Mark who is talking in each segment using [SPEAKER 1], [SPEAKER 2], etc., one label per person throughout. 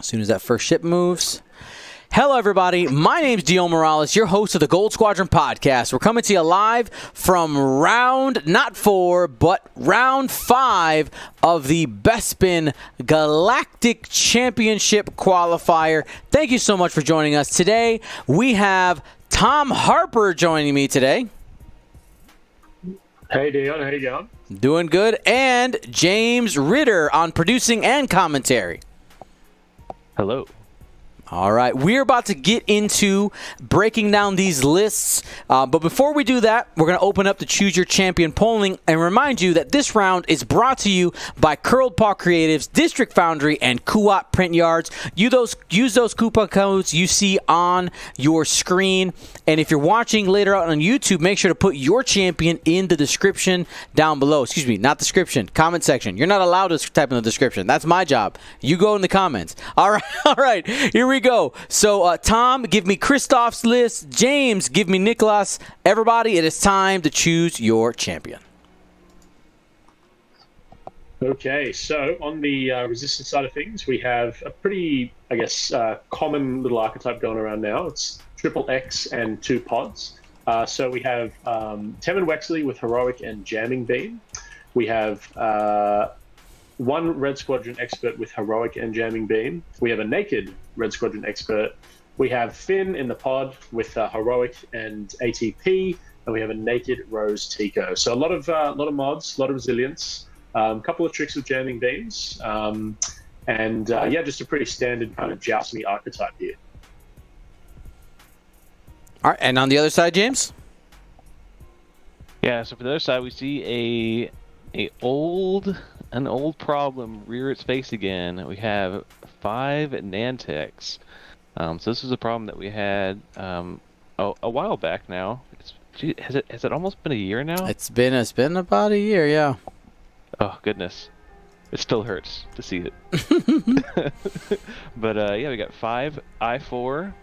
[SPEAKER 1] As soon as that first ship moves. Hello, everybody. My name's Dio Morales, your host of the Gold Squadron podcast. We're coming to you live from round, not 4, but round 5 of the Bespin Galactic Championship qualifier. Thank you so much for joining us today. We have Tom Harper joining me today.
[SPEAKER 2] Hey, Dion. How you going?
[SPEAKER 1] Doing good. And James Ritter on producing and commentary.
[SPEAKER 3] Hello.
[SPEAKER 1] All right, we're about to get into breaking down these lists, but before we do that, we're going to open up the Choose Your Champion polling and remind you that this round is brought to you by Curled Paw Creatives, District Foundry, and Kuat Print Yards. Use those coupon codes you see on your screen, and if you're watching later on YouTube, make sure to put your champion in the description down below. Excuse me, not description, comment section. You're not allowed to type in the description. That's my job. You go in the comments. All right, here we go. So, Tom, give me Kristoff's list. James, give me Niklas. Everybody, it is time to choose your champion.
[SPEAKER 2] Okay, so on the resistance side of things, we have a pretty, common little archetype going around now. It's triple X and 2 pods. So we have Temin Wexley with Heroic and Jamming Beam. We have one Red Squadron expert with Heroic and Jamming Beam. We have a naked Red Squadron expert. We have Finn in the pod with Heroic and ATP, and we have a naked Rose Tico. So a lot of mods, a lot of resilience, a couple of tricks with jamming beams, just a pretty standard kind of joust-me archetype here.
[SPEAKER 1] All right, and on the other side, James?
[SPEAKER 3] Yeah, so for the other side, we see an old problem rear its face again. We have 5 Nantex. So this is a problem that we had a while back now. Has it almost been a year now?
[SPEAKER 1] It's been about a year, yeah.
[SPEAKER 3] Oh goodness, it still hurts to see it. But we got 5 I4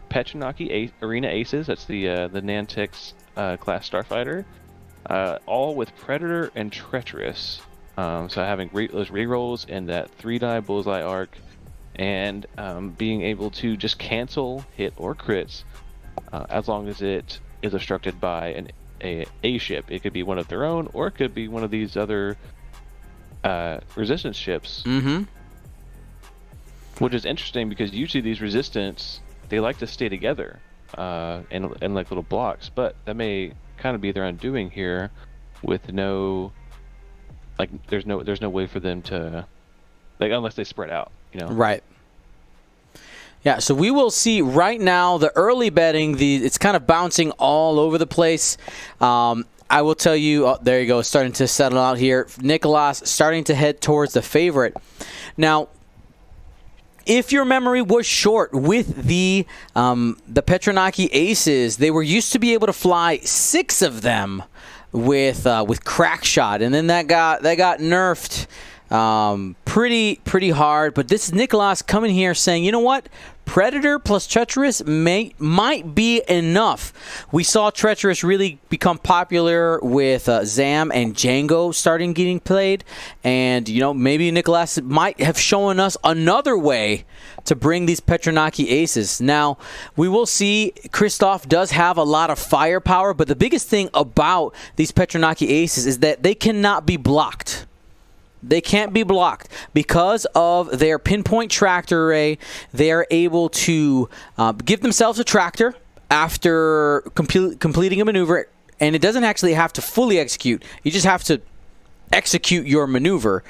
[SPEAKER 3] Petronaki Arena Aces. That's the Nantex class starfighter. All with Predator and Treacherous. So having those rerolls and that 3-die bullseye arc, and being able to just cancel hit or crits as long as it is obstructed by a ship. It could be one of their own, or it could be one of these other resistance ships.
[SPEAKER 1] Mm-hmm.
[SPEAKER 3] Which is interesting because usually these resistance, they like to stay together in like little blocks, but that may kind of be their undoing here with there's no way for them to, unless they spread out,
[SPEAKER 1] Right. Yeah, so we will see right now the early betting, it's kind of bouncing all over the place. I will tell you, there you go, starting to settle out here. Niklas starting to head towards the favorite. Now, if your memory was short with the Petronaki Aces, they were used to be able to fly 6 of them with Crackshot, and then that got nerfed pretty hard. But this is Niklas coming here saying, you know what? Predator plus Treacherous might be enough. We saw Treacherous really become popular with Zam and Django starting getting played, and maybe Niklas might have shown us another way to bring these Petronaki Aces. Now we will see. Kristoff does have a lot of firepower, but the biggest thing about these Petronaki Aces is that they cannot be blocked. They can't be blocked because of their pinpoint tractor array. They are able to give themselves a tractor after completing a maneuver, and it doesn't actually have to fully execute. You just have to execute your maneuver,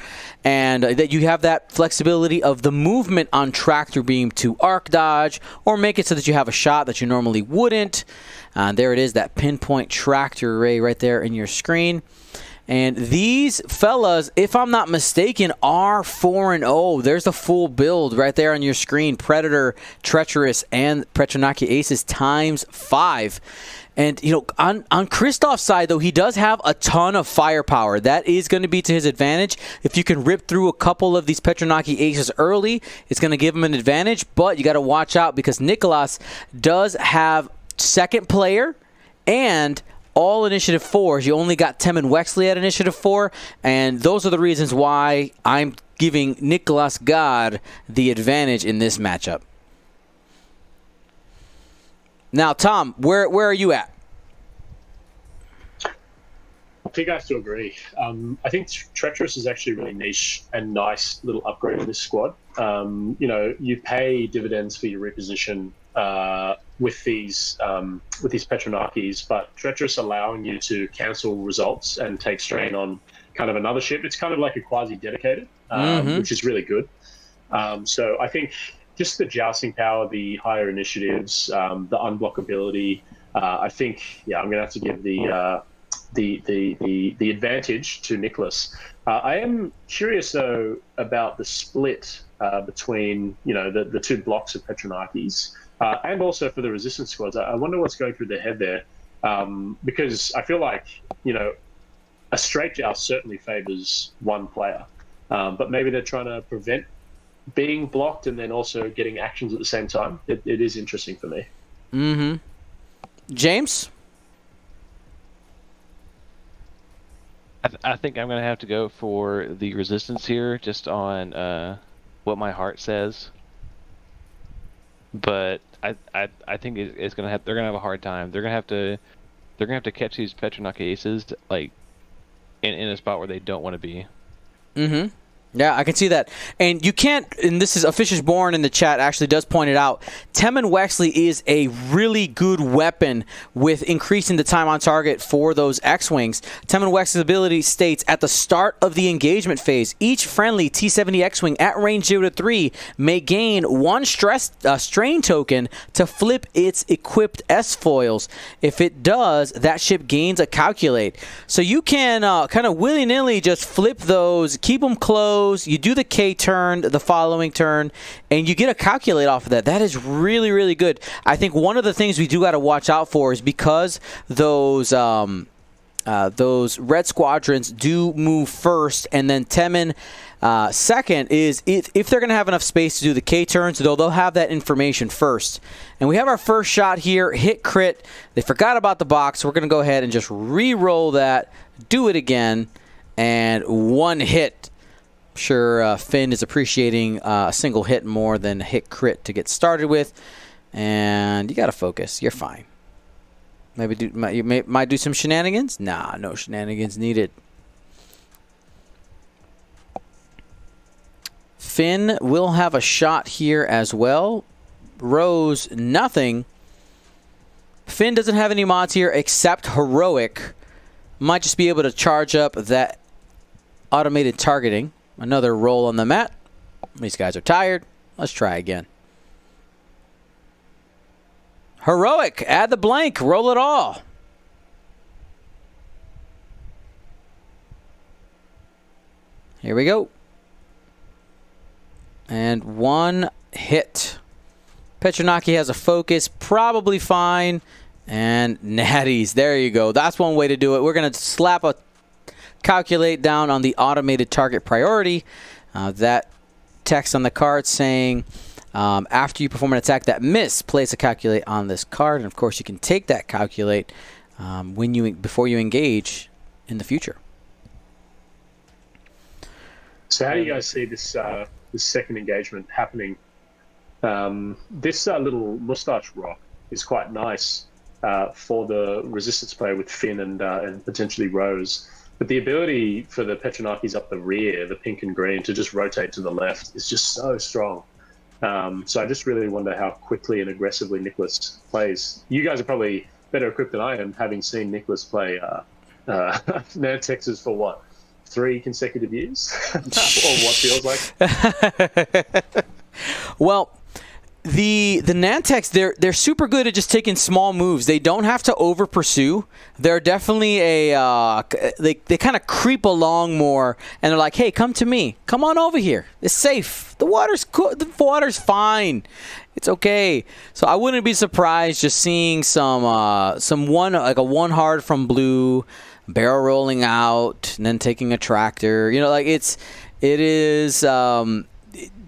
[SPEAKER 1] and that you have that flexibility of the movement on tractor beam to arc dodge or make it so that you have a shot that you normally wouldn't. There it is, that pinpoint tractor array right there in your screen. And these fellas, if I'm not mistaken, are 4-0. There's the full build right there on your screen. Predator, Treacherous, and Petronaki Aces times 5. And, on Kristoff's side, though, he does have a ton of firepower. That is going to be to his advantage. If you can rip through a couple of these Petronaki Aces early, it's going to give him an advantage. But you got to watch out because Niklas does have second player and all initiative 4s. You only got Tem and Wexley at initiative 4, and those are the reasons why I'm giving Niklas God the advantage in this matchup. Now, Tom, where are you at?
[SPEAKER 2] I think I have to agree. I think Treacherous is actually a really niche and nice little upgrade in this squad. You pay dividends for your reposition with these Petronakis, but Treacherous allowing you to cancel results and take strain on kind of another ship. It's kind of like a quasi-dedicated, which is really good. So I think just the jousting power, the higher initiatives, the unblockability. I think, I'm going to have to give the advantage to Niklas. I am curious though about the split between the two blocks of Petronakis, and also for the resistance squads. I wonder what's going through their head there, because I feel like a straight joust certainly favors one player, but maybe they're trying to prevent being blocked and then also getting actions at the same time. It is interesting for me.
[SPEAKER 1] James?
[SPEAKER 3] I think I'm going to have to go for the resistance here, just on what my heart says. But I think it's going to have, they're going to have a hard time. They're going to have to catch these Petronaki aces like in a spot where they don't want to be.
[SPEAKER 1] Yeah, I can see that. And you can't, and this is Officious Born in the chat actually does point it out, Tem and Wexley is a really good weapon with increasing the time on target for those X-Wings. Tem and Wexley's ability states, at the start of the engagement phase, each friendly T-70 X-Wing at range 0 to 3 may gain one strain token to flip its equipped S-foils. If it does, that ship gains a calculate. So you can kind of willy-nilly just flip those, keep them closed. You do the K turn the following turn, and you get a calculate off of that. That is really, really good. I think one of the things we do got to watch out for is because those red squadrons do move first, and then Temin second, is if they're going to have enough space to do the K turns, they'll have that information first. And we have our first shot here, hit crit. They forgot about the box, so we're going to go ahead and just re-roll that, do it again, and one hit. Sure, Finn is appreciating a single hit more than a hit crit to get started with, and you got to focus. You're fine. Maybe you might do some shenanigans. Nah, no shenanigans needed. Finn will have a shot here as well. Rose, nothing. Finn doesn't have any mods here except heroic. Might just be able to charge up that automated targeting. Another roll on the mat. These guys are tired. Let's try again. Heroic. Add the blank. Roll it all. Here we go. And one hit. Petronaki has a focus. Probably fine. And natties. There you go. That's one way to do it. We're going to slap a calculate down on the automated target priority. That text on the card saying after you perform an attack that missed, place a calculate on this card, and of course you can take that calculate before you engage in the future.
[SPEAKER 2] So how do you guys see this second engagement happening? This little mustache rock is quite nice for the resistance player with Finn and potentially Rose. But the ability for the Petronakis up the rear, the pink and green, to just rotate to the left is just so strong. So I just really wonder how quickly and aggressively Niklas plays. You guys are probably better equipped than I am, having seen Niklas play Texas for what, 3 consecutive years? Or what feels like.
[SPEAKER 1] Well, the Nantex, they're super good at just taking small moves. They don't have to over pursue. They're definitely they kind of creep along more, and they're like, hey, come to me. Come on over here. It's safe. The water's cool. The water's fine. It's okay. So I wouldn't be surprised just seeing some a one hard from blue, barrel rolling out, and then taking a tractor.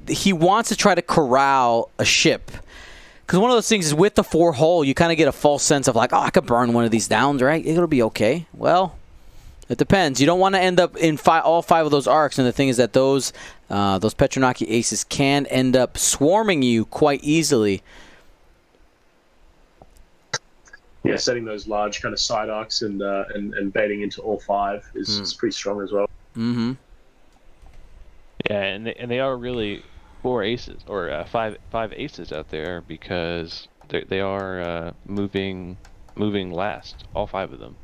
[SPEAKER 1] He wants to try to corral a ship Because one of those things is with the 4-hole, you kind of get a false sense of like, oh, I could burn one of these downs, right? It'll be okay. Well, it depends. You don't want to end up in all 5 of those arcs, and the thing is that those Petronaki aces can end up swarming you quite easily.
[SPEAKER 2] Yeah, setting those large kind of side arcs and baiting into all 5 is pretty strong as well.
[SPEAKER 1] Mm-hmm.
[SPEAKER 3] Yeah, and they are really 4 aces or five aces out there because they are moving last, all 5 of them.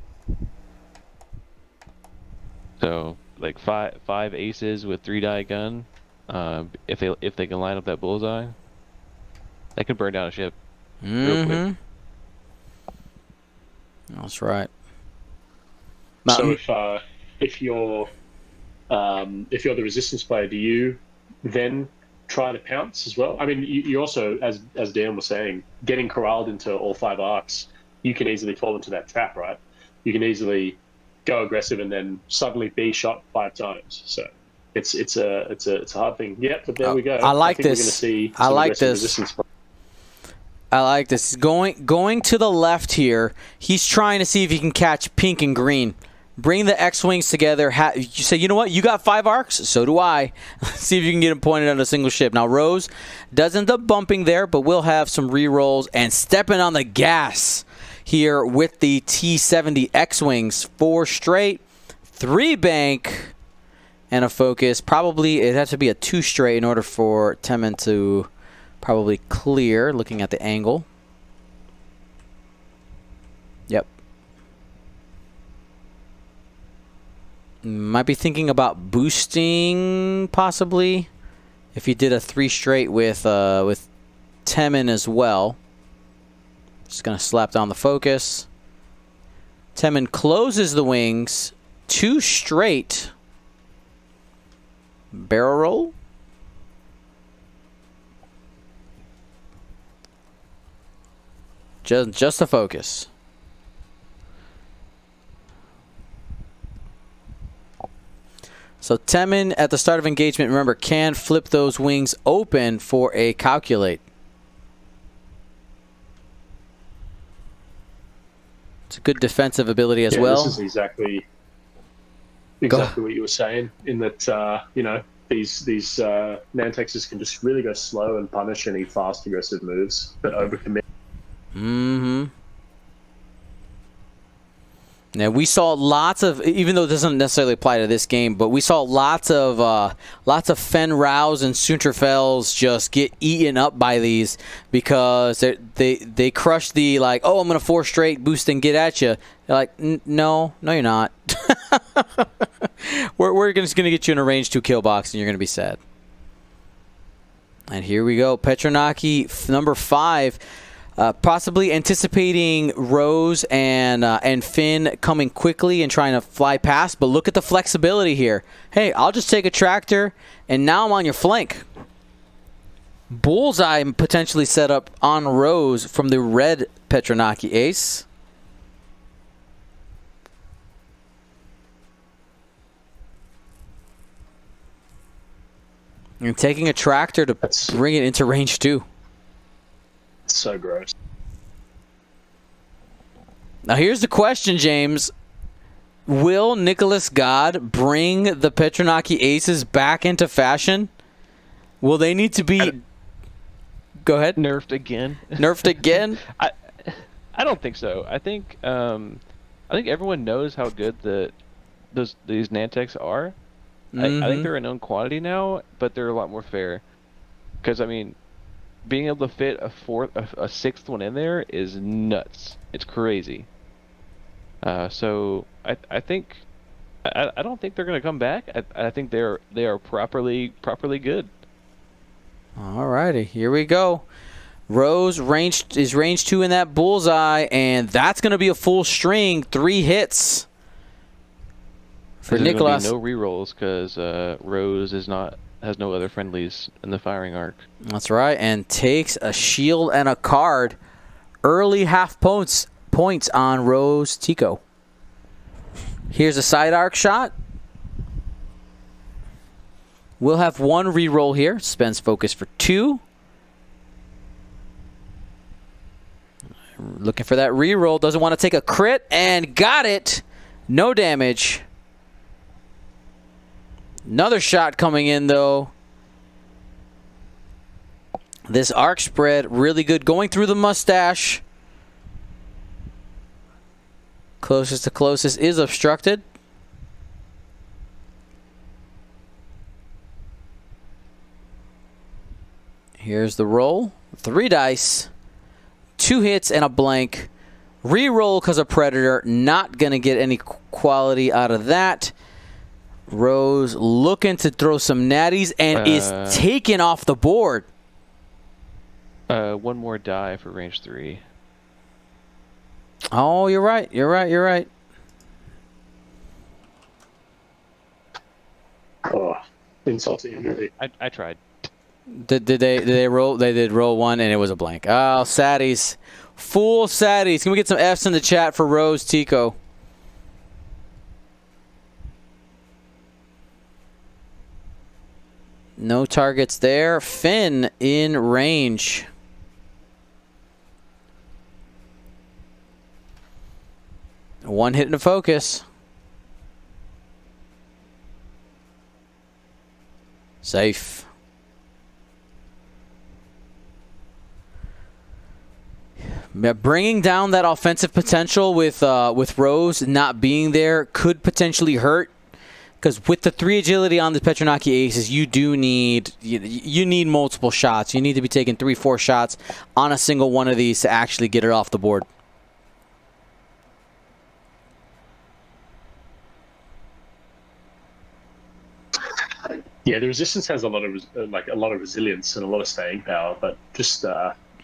[SPEAKER 3] So like five aces with 3-die gun, if they can line up that bullseye, that could burn down a ship real quick.
[SPEAKER 1] That's right.
[SPEAKER 2] So if you're the resistance player, do you then try to pounce as well? I mean, you also, as Dan was saying, getting corralled into all 5 arcs, you can easily fall into that trap, right? You can easily go aggressive and then suddenly be shot 5 times. So it's a hard thing. Yeah, but there we go.
[SPEAKER 1] I like
[SPEAKER 2] think
[SPEAKER 1] this.
[SPEAKER 2] We're going to see
[SPEAKER 1] I like this.
[SPEAKER 2] resistance.
[SPEAKER 1] I like this. Going to the left here. He's trying to see if he can catch pink and green. Bring the X-Wings together. You say, you know what? You got 5 arcs? So do I. See if you can get him pointed on a single ship. Now, Rose does end up bumping there, but we'll have some re-rolls and stepping on the gas here with the T-70 X-Wings. 4 straight, 3 bank, and a focus. Probably it has to be a 2 straight in order for Temin to probably clear, looking at the angle. Yep. Might be thinking about boosting, possibly, if you did a 3 straight with Temin as well. Just going to slap down the focus. Temin closes the wings. 2 straight. Barrel roll. Just a focus. So Temin, at the start of engagement, remember, can flip those wings open for a calculate. It's a good defensive ability as well.
[SPEAKER 2] This is exactly what you were saying, in that these Nantexes can just really go slow and punish any fast aggressive moves that overcommit.
[SPEAKER 1] Mm-hmm. Now we saw lots of, even though it doesn't necessarily apply to this game, but we saw lots of Fen Raus and Sunterfells just get eaten up by these because they crush the like, oh, I'm gonna 4 straight boost and get at you. They're like, no, you're not. we're just gonna get you in a range 2 kill box and you're gonna be sad. And here we go, Petronaki number 5. Possibly anticipating Rose and Finn coming quickly and trying to fly past, but look at the flexibility here. Hey, I'll just take a tractor, and now I'm on your flank. Bullseye potentially set up on Rose from the red Petronaki ace. And taking a tractor to bring it into range 2.
[SPEAKER 2] So gross.
[SPEAKER 1] Now here's the question, James. Will Nicholas God bring the Petronaki aces back into fashion? Will they need to be... Go ahead.
[SPEAKER 3] Nerfed again?
[SPEAKER 1] Nerfed again?
[SPEAKER 3] I don't think so. I think everyone knows how good these Nantex are. I think they're a known quantity now, but they're a lot more fair. Because, I mean, being able to fit a 6th one in there is nuts. It's crazy. So I don't think they're gonna come back. I think they are properly good.
[SPEAKER 1] Alrighty, here we go. Rose is range 2 in that bullseye, and that's gonna be a full string, 3 hits for Niklas.
[SPEAKER 3] No rerolls because Rose has no other friendlies in the firing arc.
[SPEAKER 1] That's right, and takes a shield and a card. Early half points on Rose Tico. Here's a side arc shot. We'll have 1 reroll here. Spends focus for 2. Looking for that reroll. Doesn't want to take a crit, and got it. No damage. Another shot coming in, though. This arc spread, really good. Going through the mustache. Closest to closest is obstructed. Here's the roll. 3 dice. 2 hits and a blank. Reroll because of Predator. Not going to get any quality out of that. Rose looking to throw some natties and is taken off the board.
[SPEAKER 3] 1 more die for range 3.
[SPEAKER 1] Oh, you're right. You're right.
[SPEAKER 2] Oh, insulting.
[SPEAKER 3] I tried.
[SPEAKER 1] Did they roll? They did roll 1 and it was a blank. Oh, saddies. Full saddies. Can we get some F's in the chat for Rose Tico? No targets there. Finn in range. One hit in a focus. Safe. Bringing down that offensive potential with Rose not being there could potentially hurt. Because with the 3 agility on the Petronaki Aces, you do need you need multiple shots. You need to be taking 3-4 shots on a single one of these to actually get it off the board.
[SPEAKER 2] Yeah, the resistance has a lot of resilience and a lot of staying power, but just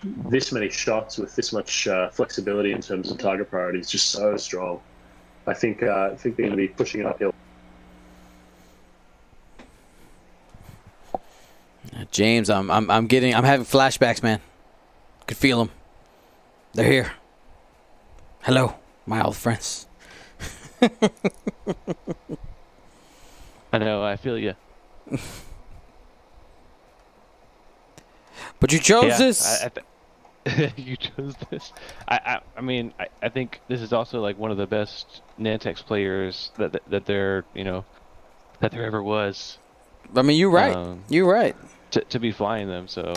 [SPEAKER 2] this many shots with this much flexibility in terms of target priority is just so strong. I think they're going to be pushing it uphill.
[SPEAKER 1] James, I'm having flashbacks, man. Could feel them. They're here. Hello, my old friends.
[SPEAKER 3] I know, I feel you.
[SPEAKER 1] But you chose this.
[SPEAKER 3] You chose this. I mean, I think this is also like one of the best Nantex players that there ever was.
[SPEAKER 1] I mean, you're right. You're right.
[SPEAKER 3] To be flying them, so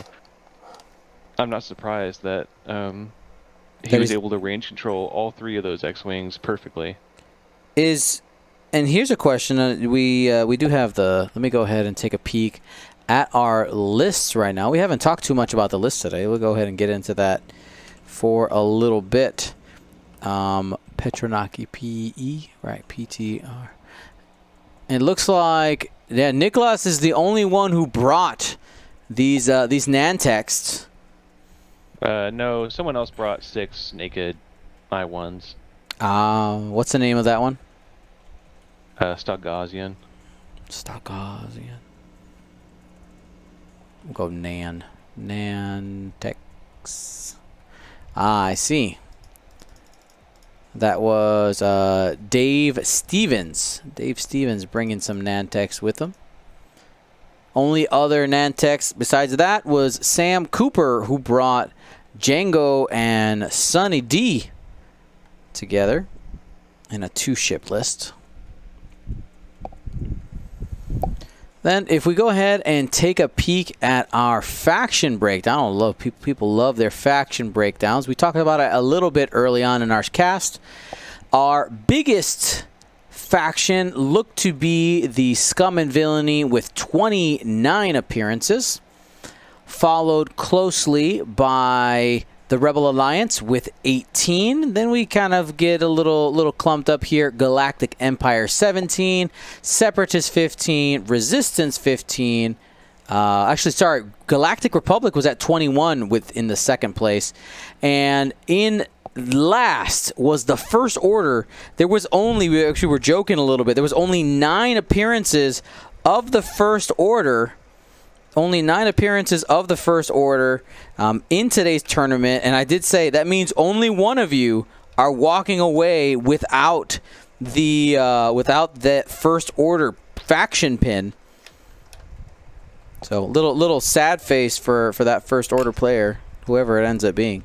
[SPEAKER 3] I'm not surprised that he was able to range control all 3 of those X-wings perfectly.
[SPEAKER 1] And here's a question. We do have the. Let me go ahead and take a peek at our lists right now. We haven't talked too much about the list today. We'll go ahead and get into that for a little bit. Petronaki PE, right? PTR. It looks like Niklas is the only one who brought these Nantex.
[SPEAKER 3] No, someone else brought 6 naked I-1s.
[SPEAKER 1] What's the name of that one?
[SPEAKER 3] Stogosian.
[SPEAKER 1] We'll go Nantex. I see. That was Dave Stevens. Dave Stevens bringing some Nantex with him. Only other Nantex besides that was Sam Cooper, who brought Django and Sunny D together in a 2-ship list. Then if we go ahead and take a peek at our faction breakdown, people love their faction breakdowns. We talked about it a little bit early on in our cast. Our biggest faction looked to be the Scum and Villainy with 29 appearances, followed closely by the Rebel Alliance with 18. Then we kind of get a little clumped up here. Galactic Empire 17, Separatist 15, Resistance 15. Galactic Republic was at 21 in the second place. And in last was the First Order. There was only, we actually were joking a little bit, there was only 9 appearances of the First Order. Only 9 appearances of the First Order in today's tournament. And I did say that means only one of you are walking away without that First Order faction pin. So little sad face for that First Order player, whoever it ends up being.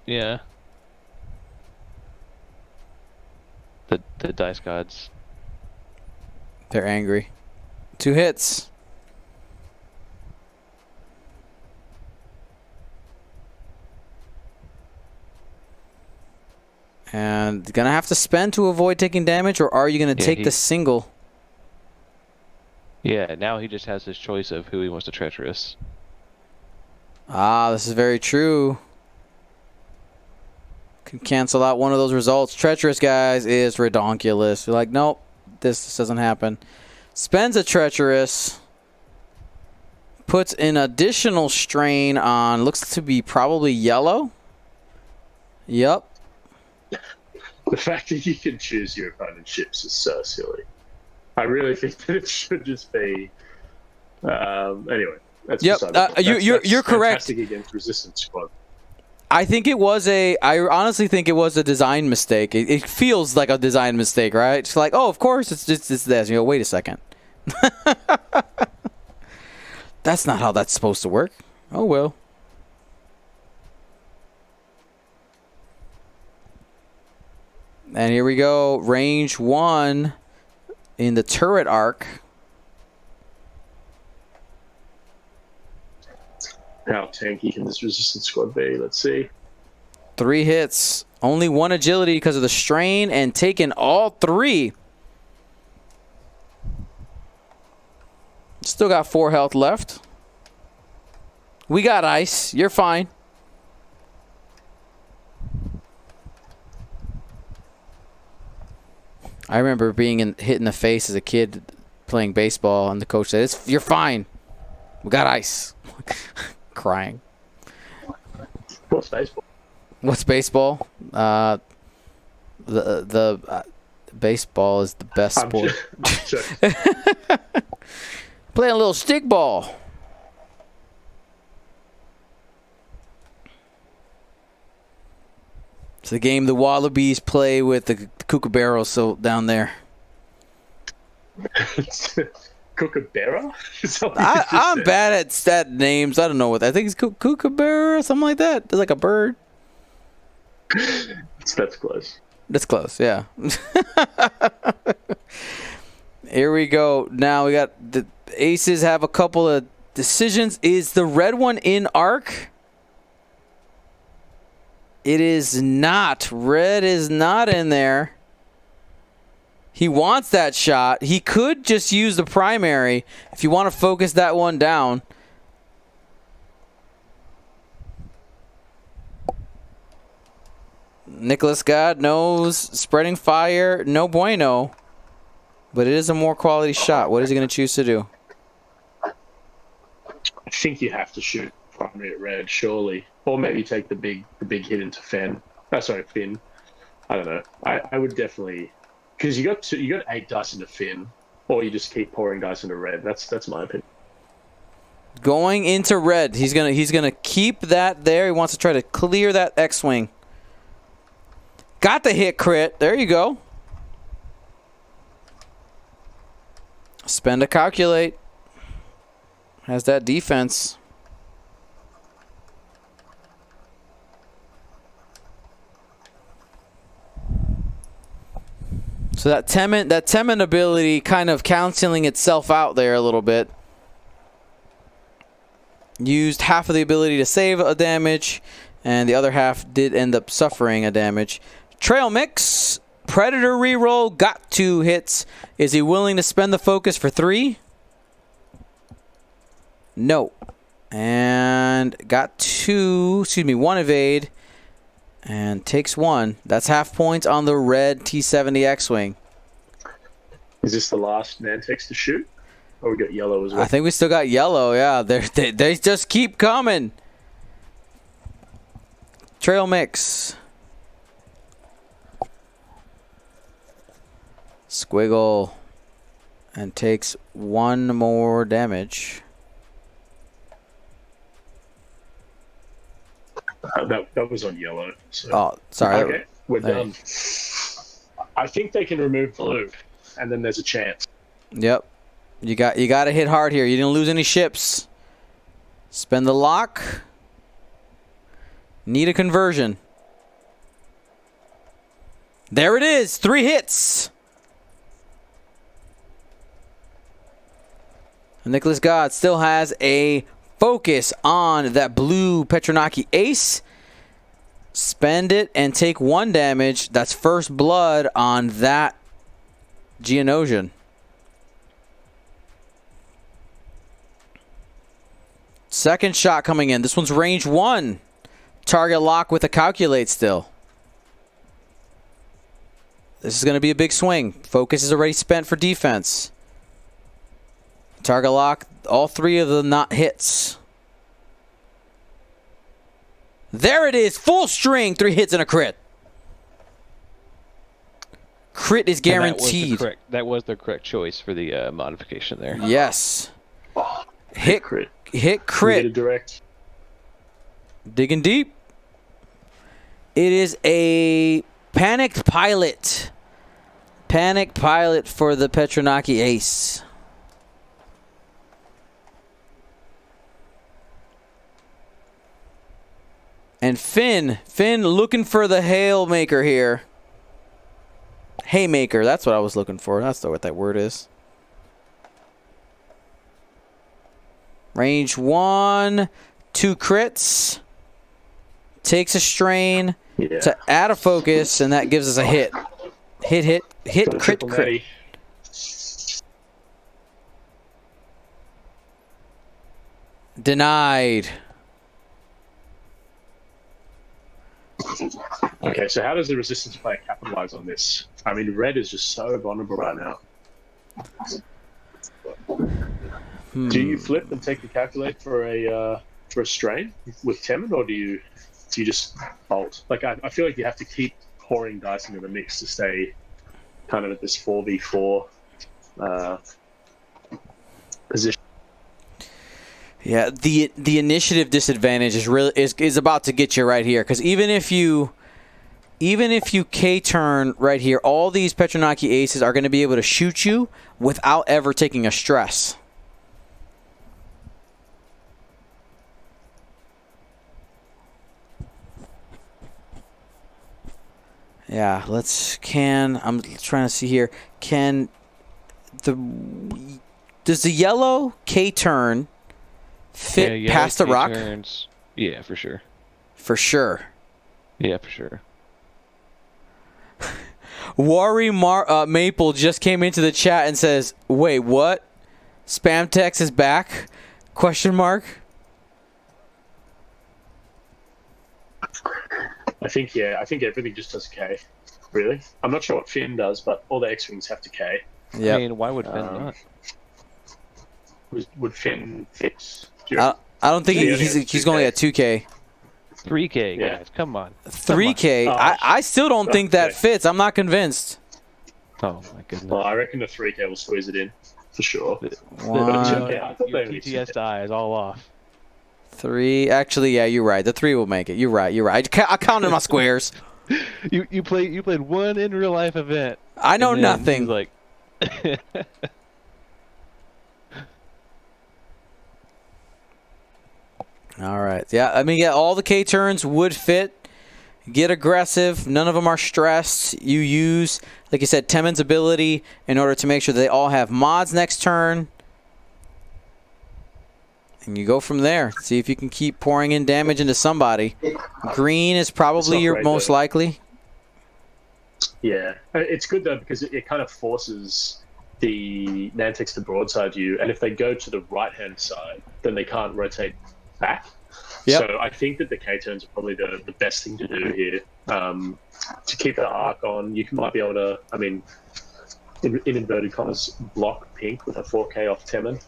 [SPEAKER 3] Yeah. The dice gods.
[SPEAKER 1] They're angry. 2 hits. And gonna have to spend to avoid taking damage, or are you gonna take the single?
[SPEAKER 3] Yeah, now he just has his choice of who he wants to treacherous.
[SPEAKER 1] Ah, this is very true. Can cancel out one of those results. Treacherous, guys, is redonkulous. You're like, nope, this doesn't happen. Spends a treacherous. Puts an additional strain on, looks to be probably yellow. Yep.
[SPEAKER 2] The fact that you can choose your opponent's ships is so silly. I really think that it should just be. Anyway, that's
[SPEAKER 1] yep. You're correct.
[SPEAKER 2] Fantastic against Resistance Squad.
[SPEAKER 1] I think it was I honestly think it was a design mistake. It feels like a design mistake, right? It's like, oh, of course, it's this. You go, wait a second. That's not how that's supposed to work. Oh well. And here we go. Range 1 in the turret arc.
[SPEAKER 2] How tanky can this Resistance Squad be? Let's see.
[SPEAKER 1] 3 hits. Only 1 agility because of the strain, and taking all 3. Still got 4 health left. We got ice. You're fine. I remember being hit in the face as a kid playing baseball, and the coach said, "You're fine. We got ice." Crying.
[SPEAKER 2] What's baseball?
[SPEAKER 1] What's baseball? Baseball is the best sport.
[SPEAKER 2] Sure.
[SPEAKER 1] Playing a little stick ball. It's the game the Wallabies play with the Kookaburras so down there.
[SPEAKER 2] Kookaburra?
[SPEAKER 1] I'm bad at stat names. I don't know what I think it's Kookaburra, something like that. It's like a bird.
[SPEAKER 2] That's close.
[SPEAKER 1] That's close, yeah. Here we go. Now we got the aces have a couple of decisions. Is the red one in arc? It is not. Red is not in there. He wants that shot. He could just use the primary if you want to focus that one down. Niklas, God knows, spreading fire, no bueno. But it is a more quality shot. What is he going to choose to do?
[SPEAKER 2] I think you have to shoot primary at red, surely. Or maybe take the big hit into Finn. Finn. I don't know. I would definitely, because you got 8 dice into Finn, or you just keep pouring dice into red. That's my opinion.
[SPEAKER 1] Going into red, he's gonna keep that there. He wants to try to clear that X-wing. Got the hit crit. There you go. Spend a calculate. Has that defense. So that Temin ability kind of canceling itself out there a little bit. Used half of the ability to save a damage, and the other half did end up suffering a damage. Trail mix, Predator reroll, got 2 hits. Is he willing to spend the focus for 3? No. And got 1 evade. And takes 1. That's half points on the red T-70 X-Wing.
[SPEAKER 2] Is this the last Nantex to shoot? Or we got yellow as well?
[SPEAKER 1] I think we still got yellow, yeah. They just keep coming. Trail mix. Squiggle. And takes 1 more damage.
[SPEAKER 2] That was on yellow. So.
[SPEAKER 1] Oh, sorry.
[SPEAKER 2] Okay, we're done. I think they can remove blue, and then there's a chance.
[SPEAKER 1] Yep. You got to hit hard here. You didn't lose any ships. Spend the lock. Need a conversion. There it is. 3 hits. Nicholas God still has a focus on that blue Petronaki ace. Spend it and take 1 damage. That's first blood on that Geonosian. Second shot coming in. This one's range 1. Target lock with a calculate still. This is going to be a big swing. Focus is already spent for defense. Target lock, all 3 of the not hits. There it is, full string, 3 hits and a crit. Crit is guaranteed.
[SPEAKER 3] That was the correct choice for the modification there.
[SPEAKER 1] Yes.
[SPEAKER 2] Oh,
[SPEAKER 1] Hit
[SPEAKER 2] crit.
[SPEAKER 1] Hit
[SPEAKER 2] You
[SPEAKER 1] crit.
[SPEAKER 2] get a direct.
[SPEAKER 1] Digging deep. It is a panicked pilot. Panic pilot for the Petronaki ace. And Finn looking for the Haymaker here. Haymaker, that's what I was looking for. That's what that word is. Range 1, 2 crits. Takes a strain to add a focus, and that gives us a hit. Hit, crit.
[SPEAKER 2] Natty.
[SPEAKER 1] Denied.
[SPEAKER 2] Okay, so how does the resistance player capitalize on this? I mean, red is just so vulnerable right now. Do you flip and take the calculate for a strain with Temin, or do you just bolt? Like I feel like you have to keep pouring dice into the mix to stay kind of at this 4v4 position.
[SPEAKER 1] Yeah, the initiative disadvantage is about to get you right here, because even if you K-turn right here, all these Petronaki aces are going to be able to shoot you without ever taking a stress. Yeah, I'm trying to see here. Does the yellow K-turn fit past the rock?
[SPEAKER 3] Turns. Yeah, for sure.
[SPEAKER 1] For sure.
[SPEAKER 3] Yeah, for sure.
[SPEAKER 1] Wari Maple just came into the chat and says, "Wait, what? Spam text is back?" Question mark.
[SPEAKER 2] I think everything just does K. Really? I'm not sure what Finn does, but all the X-Wings have to K.
[SPEAKER 1] Yeah.
[SPEAKER 3] I mean, why would Finn not?
[SPEAKER 2] Would Finn fix?
[SPEAKER 1] I don't think he's only at 2K.
[SPEAKER 3] 3K,
[SPEAKER 2] Yeah.
[SPEAKER 3] guys, come on.
[SPEAKER 1] 3K.
[SPEAKER 2] Oh,
[SPEAKER 1] I still don't think that
[SPEAKER 2] okay.
[SPEAKER 1] fits. I'm not convinced.
[SPEAKER 3] Oh my goodness.
[SPEAKER 2] Well, I reckon the 3K will squeeze it in for sure.
[SPEAKER 1] One,
[SPEAKER 2] Okay, I thought
[SPEAKER 3] Your
[SPEAKER 2] they would
[SPEAKER 3] PTSI is all off.
[SPEAKER 1] 3. Actually, yeah, you're right. The 3 will make it. You're right. I counted my squares.
[SPEAKER 3] You played one in real life event.
[SPEAKER 1] I know
[SPEAKER 3] and then
[SPEAKER 1] nothing.
[SPEAKER 3] he's like,
[SPEAKER 1] All right. Yeah, I mean, yeah, all the K turns would fit. Get aggressive. None of them are stressed. You use, like you said, Temin's ability in order to make sure they all have mods next turn. And you go from there. See if you can keep pouring in damage into somebody. Green is probably your
[SPEAKER 2] great,
[SPEAKER 1] most
[SPEAKER 2] though.
[SPEAKER 1] likely.
[SPEAKER 2] Yeah, it's good though because it kind of forces the Nantex to broadside you, and if they go to the right-hand side, then they can't rotate back.
[SPEAKER 1] Yep.
[SPEAKER 2] So I think that the K-turns are probably the best thing to do here. To keep the arc on, you might be able to, I mean, in inverted commas, block pink with a 4K off Temin.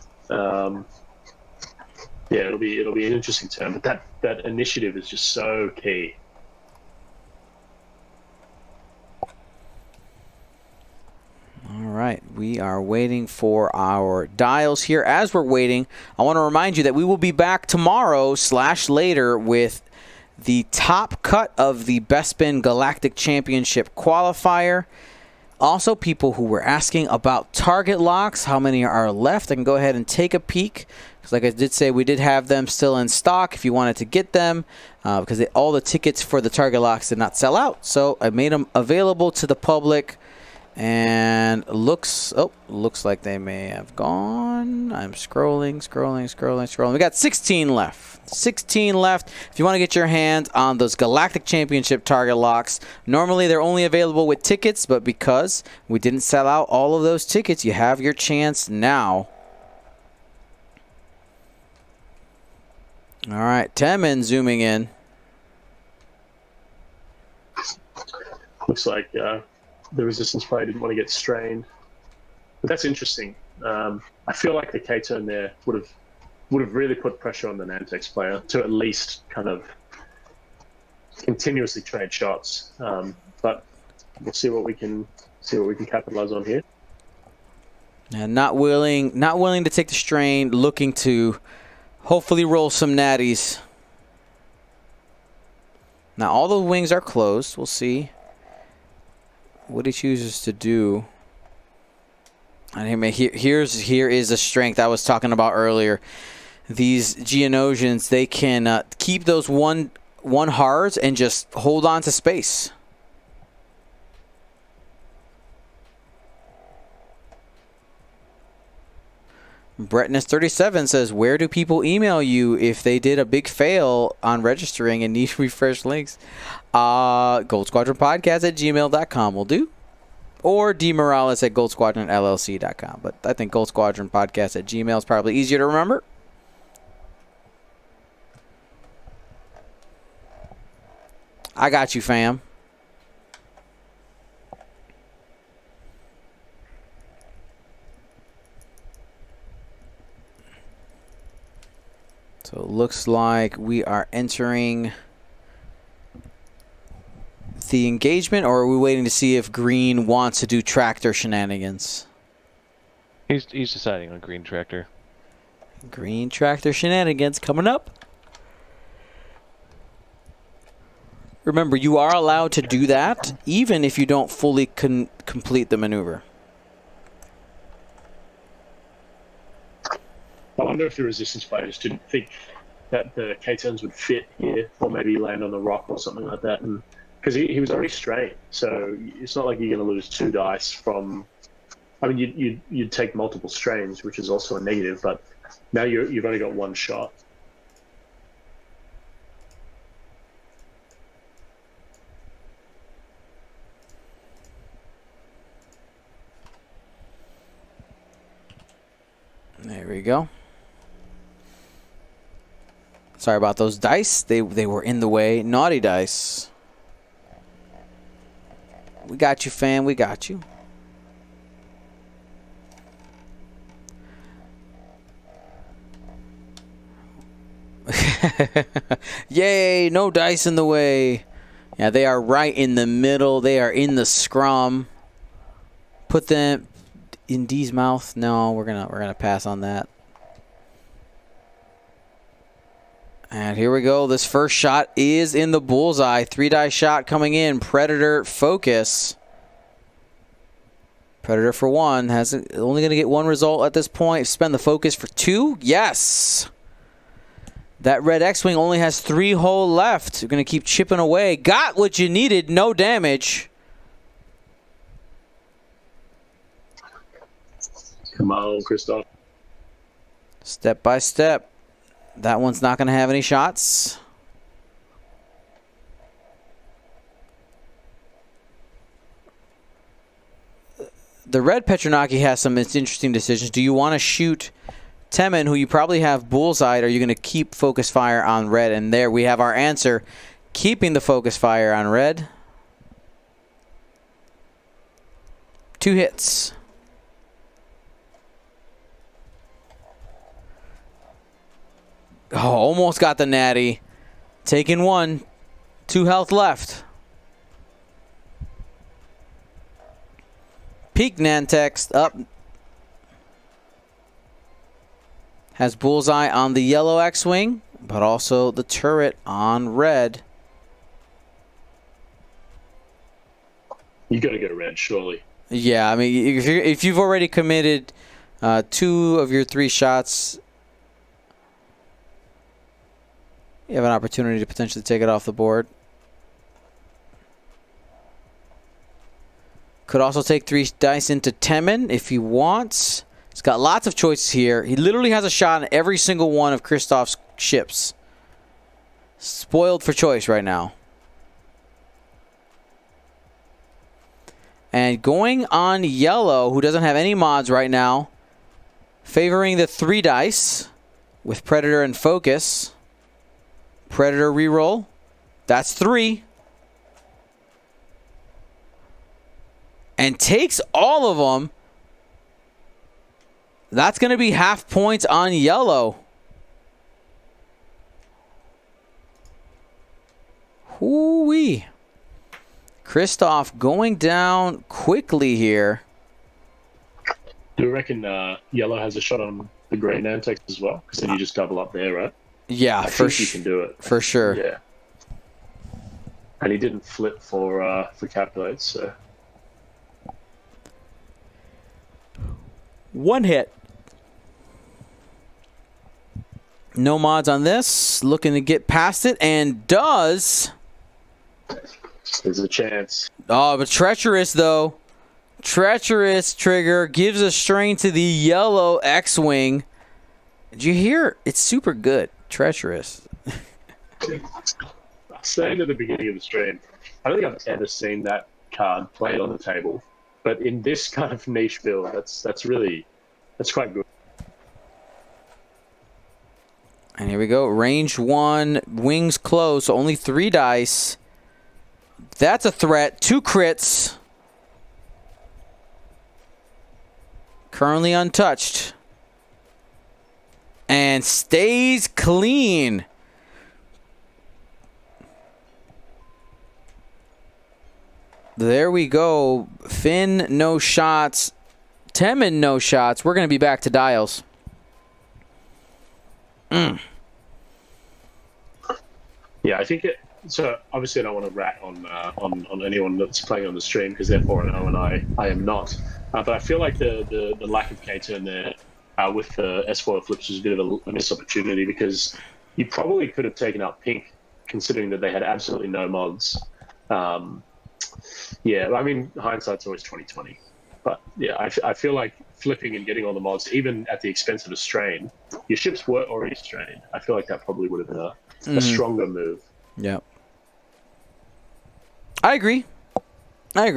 [SPEAKER 2] Yeah, it'll be an interesting turn, but that initiative is just so key.
[SPEAKER 1] All right, we are waiting for our dials here. As we're waiting, I want to remind you that we will be back tomorrow/later with the top cut of the Bespin Galactic Championship qualifier. Also, people who were asking about target locks, how many are left. I can go ahead and take a peek. Because like I did say, we did have them still in stock if you wanted to get them. Because all the tickets for the target locks did not sell out. So I made them available to the public. And looks like they may have gone. I'm scrolling. We got 16 left. 16 left. If you want to get your hands on those Galactic Championship target locks, normally they're only available with tickets, but because we didn't sell out all of those tickets, you have your chance now. All right, Temin zooming in.
[SPEAKER 2] Looks like the resistance player didn't want to get strained, but that's interesting. I feel like the K-turn there would have really put pressure on the Nantex player to at least kind of continuously trade shots. But we'll see what we can capitalize on here.
[SPEAKER 1] And not willing to take the strain, looking to hopefully roll some natties. Now all the wings are closed. We'll see what he chooses to do. And here is the strength I was talking about earlier. These Geonosians, they can keep those one hards and just hold on to space. Bretness37 says, where do people email you if they did a big fail on registering and need refresh links? goldsquadronpodcast@gmail.com will do. Or dmorales@goldsquadronllc.com. But I think goldsquadronpodcast@gmail is probably easier to remember. I got you, fam. So it looks like we are entering the engagement, or are we waiting to see if green wants to do tractor shenanigans?
[SPEAKER 3] He's deciding on green tractor.
[SPEAKER 1] Green tractor shenanigans coming up. Remember, you are allowed to do that even if you don't fully complete the maneuver.
[SPEAKER 2] I wonder if the resistance players didn't think that the K-turns would fit here, or maybe land on the rock or something like that. And because he was already strained, so it's not like you're going to lose 2 dice from. I mean, you'd take multiple strains, which is also a negative, but now you've only got 1 shot.
[SPEAKER 1] There we go. Sorry about those dice. They were in the way. Naughty dice. We got you, fam. We got you. Yay, no dice in the way. Yeah, they are right in the middle. They are in the scrum. Put them in D's mouth. No, we're gonna pass on that. And here we go. This first shot is in the bullseye. 3-die shot coming in. Predator focus. Predator for 1. Only going to get 1 result at this point. Spend the focus for 2. Yes. That red X-Wing only has 3 hull left. You're going to keep chipping away. Got what you needed. No damage.
[SPEAKER 2] Come on, Kristoff.
[SPEAKER 1] Step by step. That one's not going to have any shots. The red Petronaki has some interesting decisions. Do you want to shoot Temin, who you probably have bullseyed, or are you going to keep focus fire on red? And there we have our answer. Keeping the focus fire on red. 2 hits. Oh, almost got the natty. Taking 1. 2 health left. Peak Nantex up. Has bullseye on the yellow X-Wing, but also the turret on red.
[SPEAKER 2] You got to go red, surely.
[SPEAKER 1] Yeah, I mean, if you've already committed 2 of your 3 shots, you have an opportunity to potentially take it off the board. Could also take 3 dice into Temin if he wants. He's got lots of choices here. He literally has a shot on every single one of Kristoff's ships. Spoiled for choice right now. And going on yellow, who doesn't have any mods right now, favoring the 3 dice with Predator and Focus. Predator reroll. That's 3. And takes all of them. That's going to be half points on yellow. Hoo-wee. Kristoff going down quickly here.
[SPEAKER 2] Do you reckon yellow has a shot on the green Nantex as well? Because then you just double up there, right?
[SPEAKER 1] Yeah,
[SPEAKER 2] I think you can do it.
[SPEAKER 1] For sure.
[SPEAKER 2] Yeah. And he didn't flip for calculates, so.
[SPEAKER 1] 1 hit. No mods on this. Looking to get past it, and does.
[SPEAKER 2] There's a chance.
[SPEAKER 1] Oh, but treacherous, though. Treacherous trigger gives a strain to the yellow X-Wing. Did you hear? It's super good. Treacherous.
[SPEAKER 2] I was saying at the beginning of the stream, I don't think I've ever seen that card played on the table. But in this kind of niche build, that's quite good.
[SPEAKER 1] And here we go. Range 1, wings close, so only 3 dice. That's a threat. 2 crits. Currently untouched. And stays clean. There we go. Finn, no shots. Temin, no shots. We're going to be back to dials.
[SPEAKER 2] Yeah, I think it. So obviously, I don't want to rat on anyone that's playing on the stream because they're 4-0 and I am not. But I feel like the lack of K-turn there with the S4 flips was a bit of a missed opportunity because you probably could have taken out pink, considering that they had absolutely no mods. Yeah, I mean, hindsight's always 20/20. But yeah, I feel like flipping and getting all the mods, even at the expense of a strain, your ships were already strained. I feel like that probably would have been a stronger move.
[SPEAKER 1] Yeah. I agree. And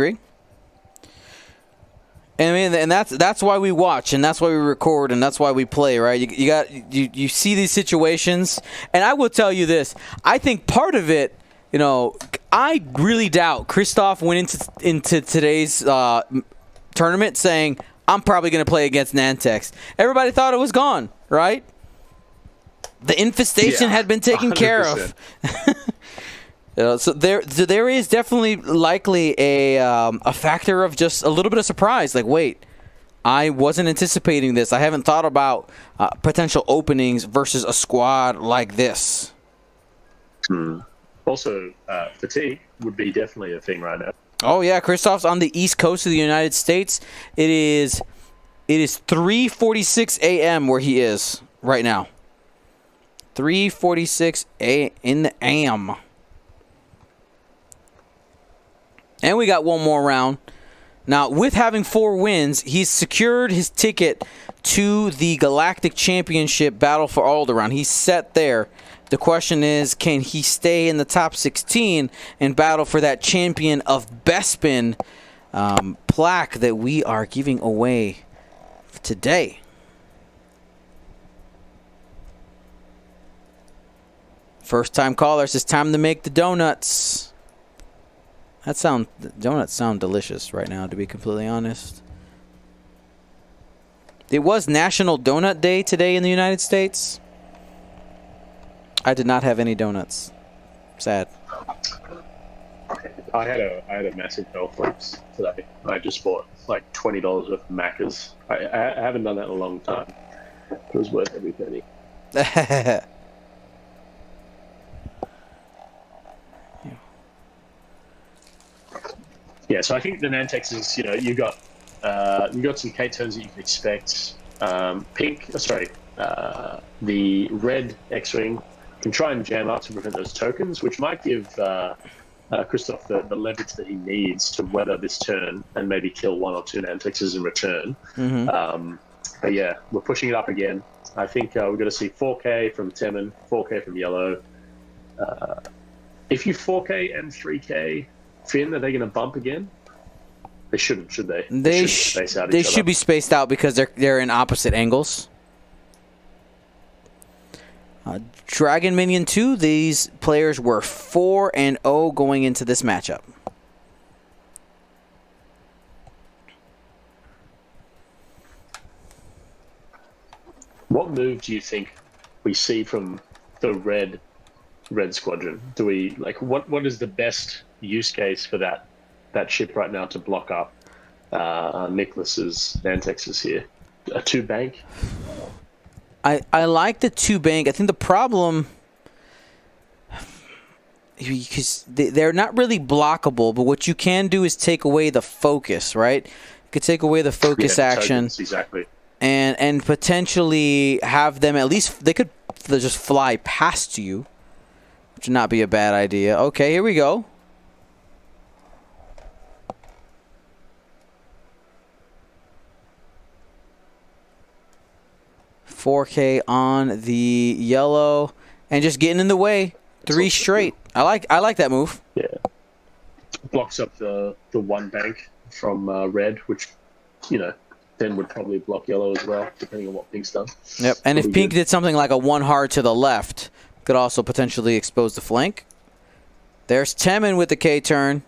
[SPEAKER 1] I mean, and that's why we watch, and that's why we record, and that's why we play, right? You see these situations, and I will tell you this: I think part of it, you know, I really doubt Kristoff went into today's tournament saying, "I'm probably going to play against Nantex." Everybody thought it was gone, right? The infestation had been taken
[SPEAKER 2] 100%.
[SPEAKER 1] care of. So there is definitely likely a factor of just a little bit of surprise. Like, wait, I wasn't anticipating this. I haven't thought about potential openings versus a squad like this.
[SPEAKER 2] Also, fatigue would be definitely a thing right now.
[SPEAKER 1] Oh yeah, Kristoff's on the East Coast of the United States. It is 3:46 a.m. where he is right now. 3:46 in the AM. And we got one more round. Now, with having 4 wins, he's secured his ticket to the Galactic Championship Battle for Alderaan. He's set there. The question is, can he stay in the top 16 and battle for that Champion of Bespin plaque that we are giving away today? First time callers, it's time to make the donuts. Donuts sound delicious right now, to be completely honest. It was National Donut Day today in the United States. I did not have any donuts. Sad.
[SPEAKER 2] I had a massive bell flips today. I just bought like $20 worth of Maccas. I haven't done that in a long time. It was worth every penny. Yeah, Yeah, so I think the Nantex is, you got some K turns that you can expect. The red X-wing can try and jam up to prevent those tokens, which might give Kristoff the leverage that he needs to weather this turn and maybe kill 1 or 2 Nantexes in return. But yeah, we're pushing it up again. I think we're going to see 4K from Temin, 4K from Yellow. If you 4K and 3K Finn, are they going to bump again? They shouldn't, should they?
[SPEAKER 1] They
[SPEAKER 2] space out
[SPEAKER 1] they
[SPEAKER 2] each
[SPEAKER 1] should
[SPEAKER 2] other.
[SPEAKER 1] be spaced out because they're in opposite angles. Dragon Minion 2, these players were 4-0 going into this matchup.
[SPEAKER 2] What move do you think we see from the red squadron? Do we what is the best use case for that ship right now to block up Niklas's Nantexes here? A 2 bank?
[SPEAKER 1] I like the 2 bank. I think the problem, because they're not really blockable, but what you can do is take away the focus, right? You could take away the focus action.
[SPEAKER 2] Tokens, exactly.
[SPEAKER 1] And potentially have them at least, they could just fly past you, which would not be a bad idea. Okay, here we go. $4K on the yellow and just getting in the way. 3 straight. I like that move.
[SPEAKER 2] Yeah, blocks up the 1 bank from red, which then would probably block yellow as well, depending on what pink's done.
[SPEAKER 1] Yep, and if pink did something like a 1 hard to the left, could also potentially expose the flank. There's Temin with the K turn.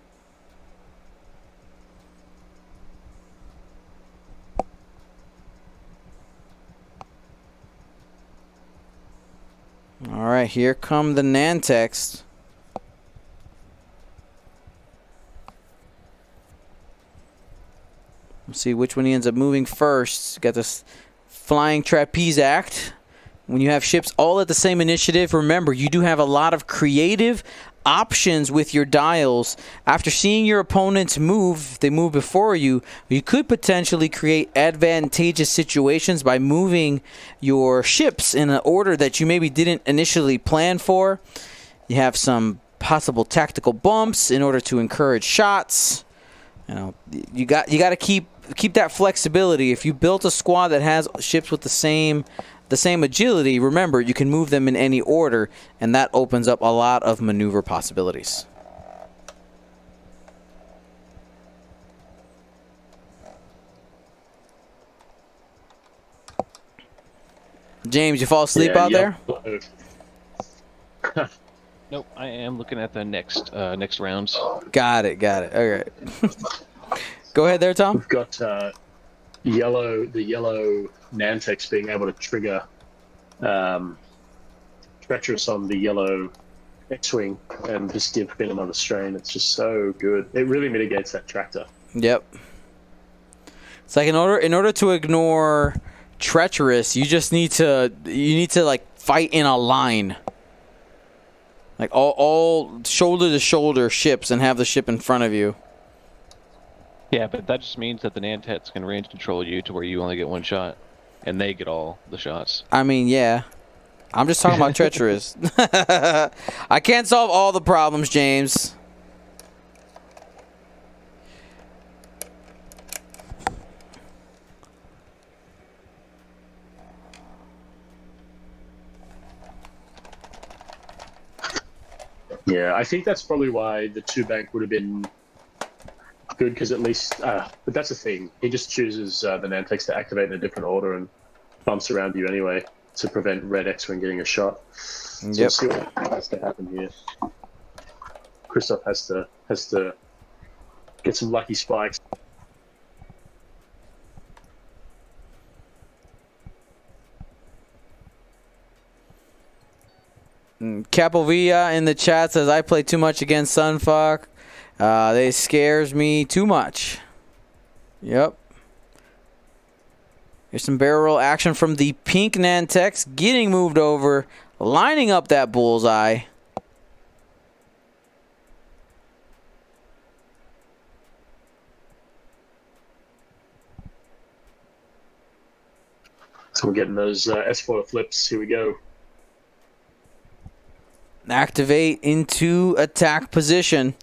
[SPEAKER 1] All right, here come the Nantex. Let's see which one he ends up moving first. Got this flying trapeze act. When you have ships all at the same initiative, remember, you do have a lot of creative options with your dials. After seeing your opponents move, they move before you, you could potentially create advantageous situations by moving your ships in an order that you maybe didn't initially plan for. You have some possible tactical bumps in order to encourage shots. You got to keep that flexibility. If you built a squad that has ships with the same agility, remember, you can move them in any order, and that opens up a lot of maneuver possibilities. James, you fall asleep out there?
[SPEAKER 3] Nope, I am looking at the next rounds.
[SPEAKER 1] Got it. All right. Go ahead there, Tom.
[SPEAKER 2] We've got the yellow Nantex being able to trigger treacherous on the yellow X-wing and just give Finn another strain. It's just so good. It really mitigates that tractor.
[SPEAKER 1] Yep. It's like in order to ignore treacherous, you just need to like fight in a line. Like all shoulder to shoulder ships and have the ship in front of you.
[SPEAKER 3] Yeah, but that just means that the Nantex can range control you to where you only get 1 shot, and they get all the shots.
[SPEAKER 1] I mean, yeah. I'm just talking about treacherous. I can't solve all the problems, James.
[SPEAKER 2] Yeah, I think that's probably why the 2 bank would have been good, because at least, but that's the thing. He just chooses the Nantex to activate in a different order and bumps around you anyway to prevent red X-wing getting a shot. So let's see what has to happen here. Kristoff has to get some lucky spikes.
[SPEAKER 1] Capovilla in the chat says, I play too much against Sunfuck. They scares me too much. Yep. Here's some barrel roll action from the pink Nantex, getting moved over, lining up that bullseye.
[SPEAKER 2] So we're getting those S4 flips. Here we go.
[SPEAKER 1] Activate into attack position.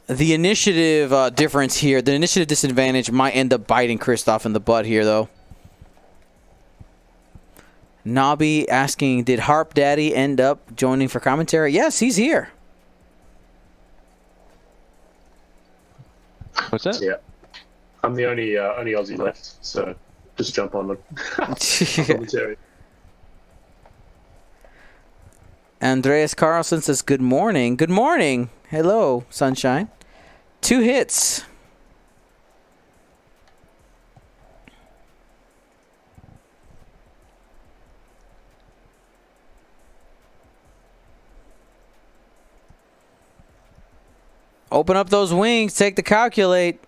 [SPEAKER 1] The initiative difference here, the initiative disadvantage might end up biting Kristoff in the butt here, though. Nobby asking, did Harp Daddy end up joining for commentary? Yes, he's here.
[SPEAKER 3] What's that?
[SPEAKER 2] Yeah. I'm the only Aussie left, so just jump on the commentary.
[SPEAKER 1] Andreas Carlson says, good morning. Good morning. Hello, sunshine. 2 hits. Open up those wings. Take the calculate.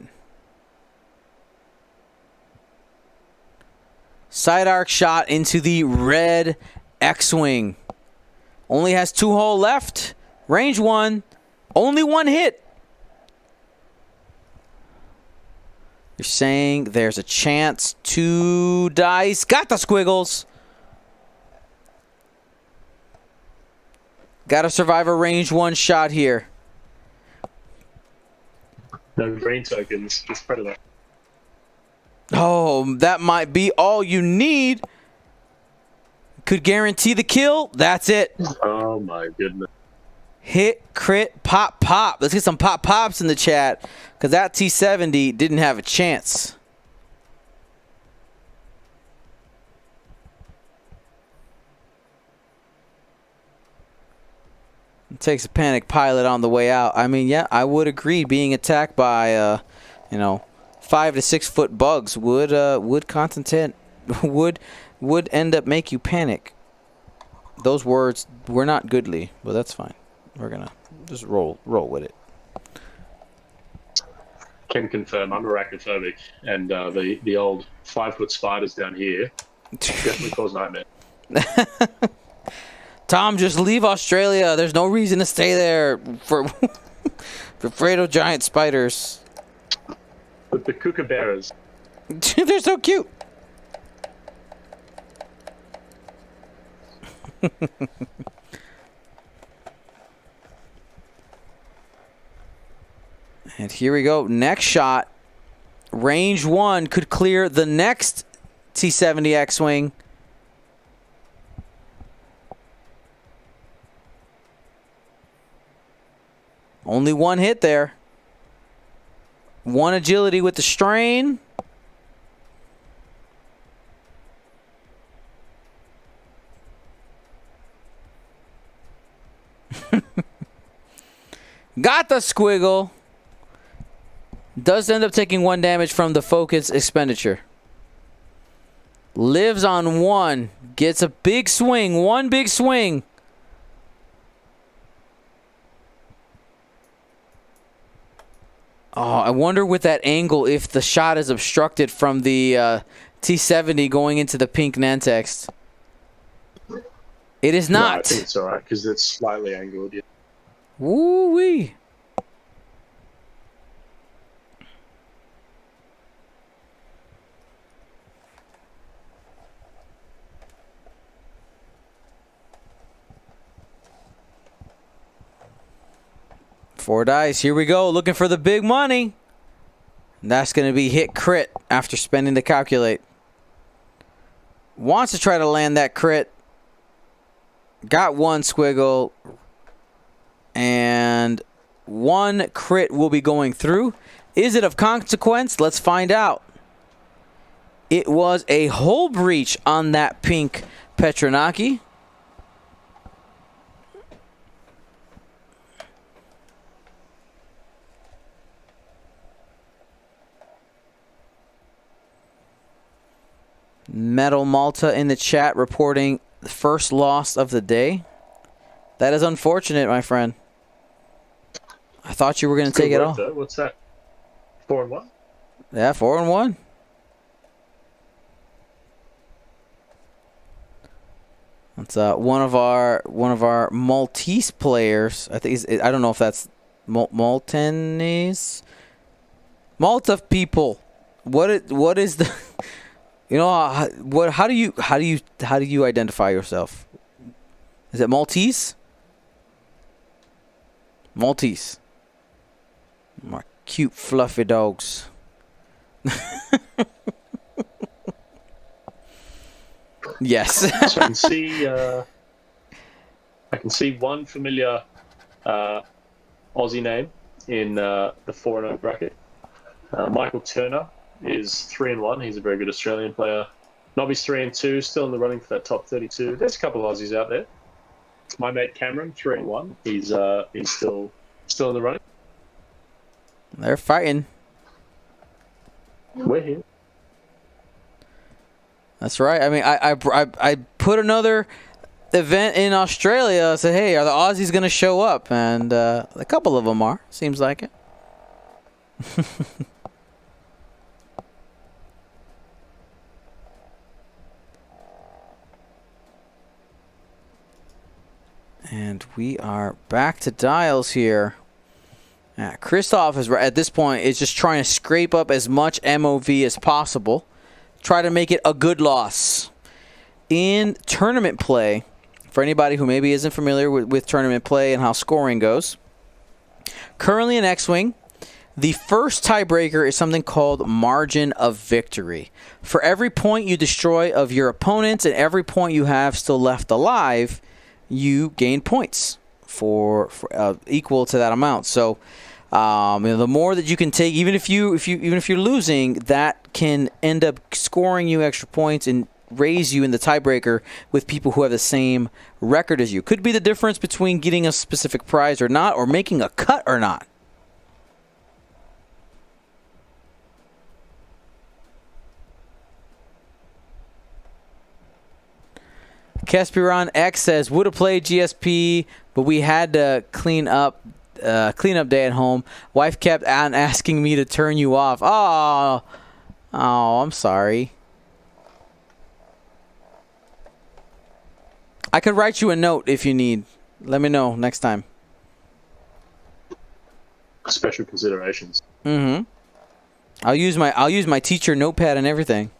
[SPEAKER 1] Side arc shot into the red X-Wing. Only has 2 hull left. Range 1. Only 1 hit. You're saying there's a chance. 2 dice. Got the squiggles. Got to survive a range 1 shot here.
[SPEAKER 2] No green tokens, just Predator.
[SPEAKER 1] Oh, that might be all you need. Could guarantee the kill. That's it.
[SPEAKER 2] Oh my goodness.
[SPEAKER 1] Hit, crit, pop, pop. Let's get some pop pops in the chat, because that T-70 didn't have a chance. It takes a panic pilot on the way out. I mean, yeah, I would agree. Being attacked by, 5 to 6 foot bugs would content would end up make you panic. Those words were not goodly, but that's fine. We're gonna just roll with it.
[SPEAKER 2] Can confirm I'm arachnophobic, and the old 5 foot spiders down here definitely cause nightmare.
[SPEAKER 1] Tom, just leave Australia. There's no reason to stay there for afraid of giant spiders.
[SPEAKER 2] But the kookaburras.
[SPEAKER 1] They're so cute. And here we go. Next shot. Range 1 could clear the next T-70 X-Wing. Only 1 hit there. 1 agility with the strain. Got the squiggle. Does end up taking 1 damage from the focus expenditure. Lives on 1. Gets a big swing. 1 big swing. Oh, I wonder with that angle if the shot is obstructed from the T-70 going into the pink Nantex. It is not.
[SPEAKER 2] No, I think it's alright, because it's slightly angled. Yeah.
[SPEAKER 1] Woo-wee. Four dice. Here we go. Looking for the big money. And that's going to be hit crit after spending the calculate. Wants to try to land that crit. Got 1 squiggle. And 1 crit will be going through. Is it of consequence? Let's find out. It was a hull breach on that pink Petronaki. Metal Malta in the chat reporting the first loss of the day. That is unfortunate, my friend. I thought you were going to take it all.
[SPEAKER 2] Though. What's that? 4 and 1?
[SPEAKER 1] Yeah, 4 and 1. That's one of our Maltese players. I think I don't know if that's Maltese. Malta people. What is the You know what? How do you identify yourself? Is it Maltese? Maltese. My cute fluffy dogs. Yes.
[SPEAKER 2] So I can see one familiar Aussie name in the 4-0 bracket. Michael Turner is 3-1. He's a very good Australian player. Nobby's 3-2, still in the running for that top 32. There's a couple of Aussies out there. My mate Cameron, 3-1. He's still in the running.
[SPEAKER 1] They're fighting.
[SPEAKER 2] We're here.
[SPEAKER 1] That's right. I mean, I put another event in Australia. I said, hey, are the Aussies going to show up? And a couple of them are. Seems like it. And we are back to dials here. Kristoff is at this point is just trying to scrape up as much MOV as possible. Try to make it a good loss. In tournament play, for anybody who maybe isn't familiar with tournament play and how scoring goes, currently in X-Wing, the first tiebreaker is something called margin of victory. For every point you destroy of your opponents and every point you have still left alive, you gain points for equal to that amount. So, the more that you can take, even if you're losing, that can end up scoring you extra points and raise you in the tiebreaker with people who have the same record as you. Could be the difference between getting a specific prize or not, or making a cut or not. Kespiron X says, would have played GSP, but we had to clean up day at home. Wife kept on asking me to turn you off. Oh, I'm sorry. I could write you a note if you need. Let me know next time.
[SPEAKER 2] Special considerations.
[SPEAKER 1] Mm-hmm. I'll use my teacher notepad and everything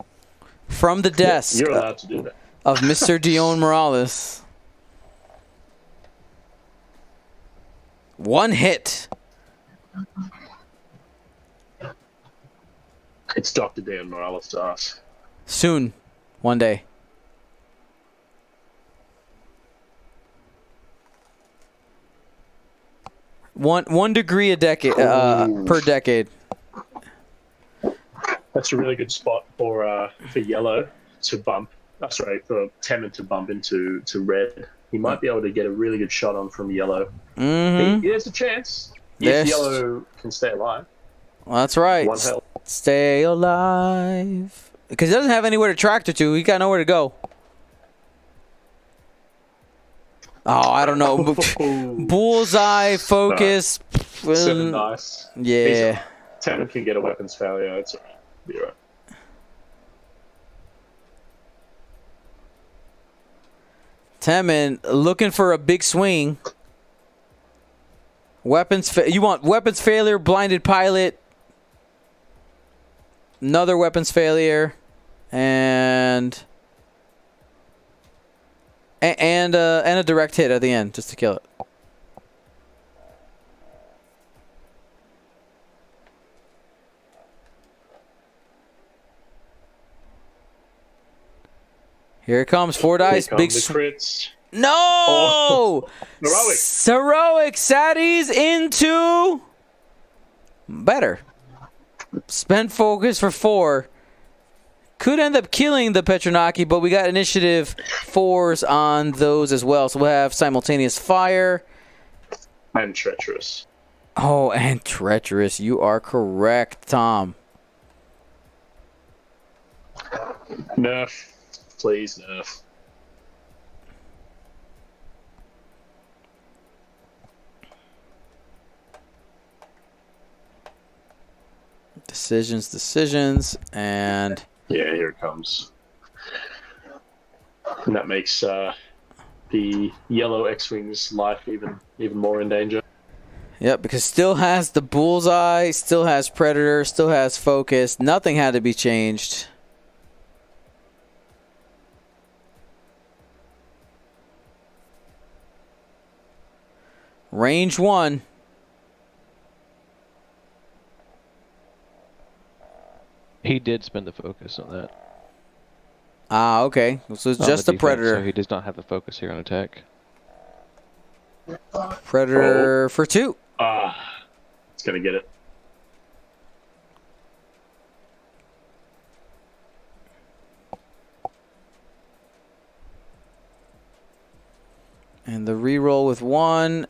[SPEAKER 1] from the desk.
[SPEAKER 2] You're allowed to do that.
[SPEAKER 1] Of Mr. Dion Morales. One hit.
[SPEAKER 2] It's Dr. Dan Morales to us.
[SPEAKER 1] Soon. One day. One degree a decade per decade.
[SPEAKER 2] That's a really good spot for yellow to bump. Sorry, for Temin to bump into red. He might be able to get a really good shot on from yellow.
[SPEAKER 1] Mm-hmm.
[SPEAKER 2] There's a chance if yellow can stay alive.
[SPEAKER 1] Well, that's right.
[SPEAKER 2] One hell.
[SPEAKER 1] Stay alive. Because he doesn't have anywhere to tractor to. He got nowhere to go. Oh, I don't know. Bullseye, focus.
[SPEAKER 2] No. 7 nice.
[SPEAKER 1] Yeah.
[SPEAKER 2] Temin can get a weapons failure. It's alright. Be alright.
[SPEAKER 1] Temin looking for a big swing. You want weapons failure, blinded pilot, another weapons failure, and a direct hit at the end just to kill it. Here it comes. 4 dice. Big
[SPEAKER 2] crits.
[SPEAKER 1] No!
[SPEAKER 2] Oh. Heroic.
[SPEAKER 1] Heroic. Saddies into better. Spend focus for 4. Could end up killing the Petronaki, but we got initiative 4s on those as well. So we'll have simultaneous fire.
[SPEAKER 2] And treacherous.
[SPEAKER 1] Oh, and treacherous. You are correct, Tom.
[SPEAKER 2] Nerf. Please, nerf.
[SPEAKER 1] Decisions, and
[SPEAKER 2] yeah, here it comes. And that makes the yellow X-Wing's life even more in danger.
[SPEAKER 1] Yep, because still has the bullseye, still has predator, still has focus. Nothing had to be changed. Range 1.
[SPEAKER 3] He did spend the focus on that.
[SPEAKER 1] Ah, okay. So it's
[SPEAKER 3] On
[SPEAKER 1] just
[SPEAKER 3] the
[SPEAKER 1] the
[SPEAKER 3] defense,
[SPEAKER 1] Predator.
[SPEAKER 3] So he does not have the focus here on attack.
[SPEAKER 1] Predator for 2.
[SPEAKER 2] It's going to get it.
[SPEAKER 1] And the reroll with 1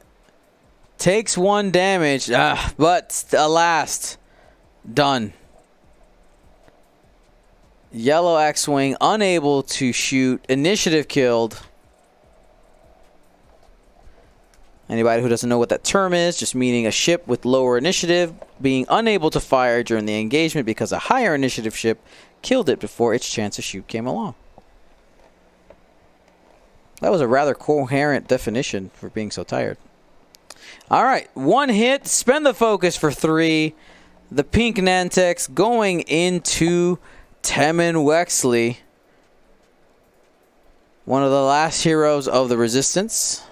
[SPEAKER 1] takes 1 damage. But alas, done. Yellow X-Wing unable to shoot. Initiative killed. Anybody who doesn't know what that term is, just meaning a ship with lower initiative being unable to fire during the engagement because a higher initiative ship killed it before its chance to shoot came along. That was a rather coherent definition for being so tired. All right, 1 hit. Spend the focus for 3. The pink Nantex going into Temmin Wexley. One of the last heroes of the Resistance.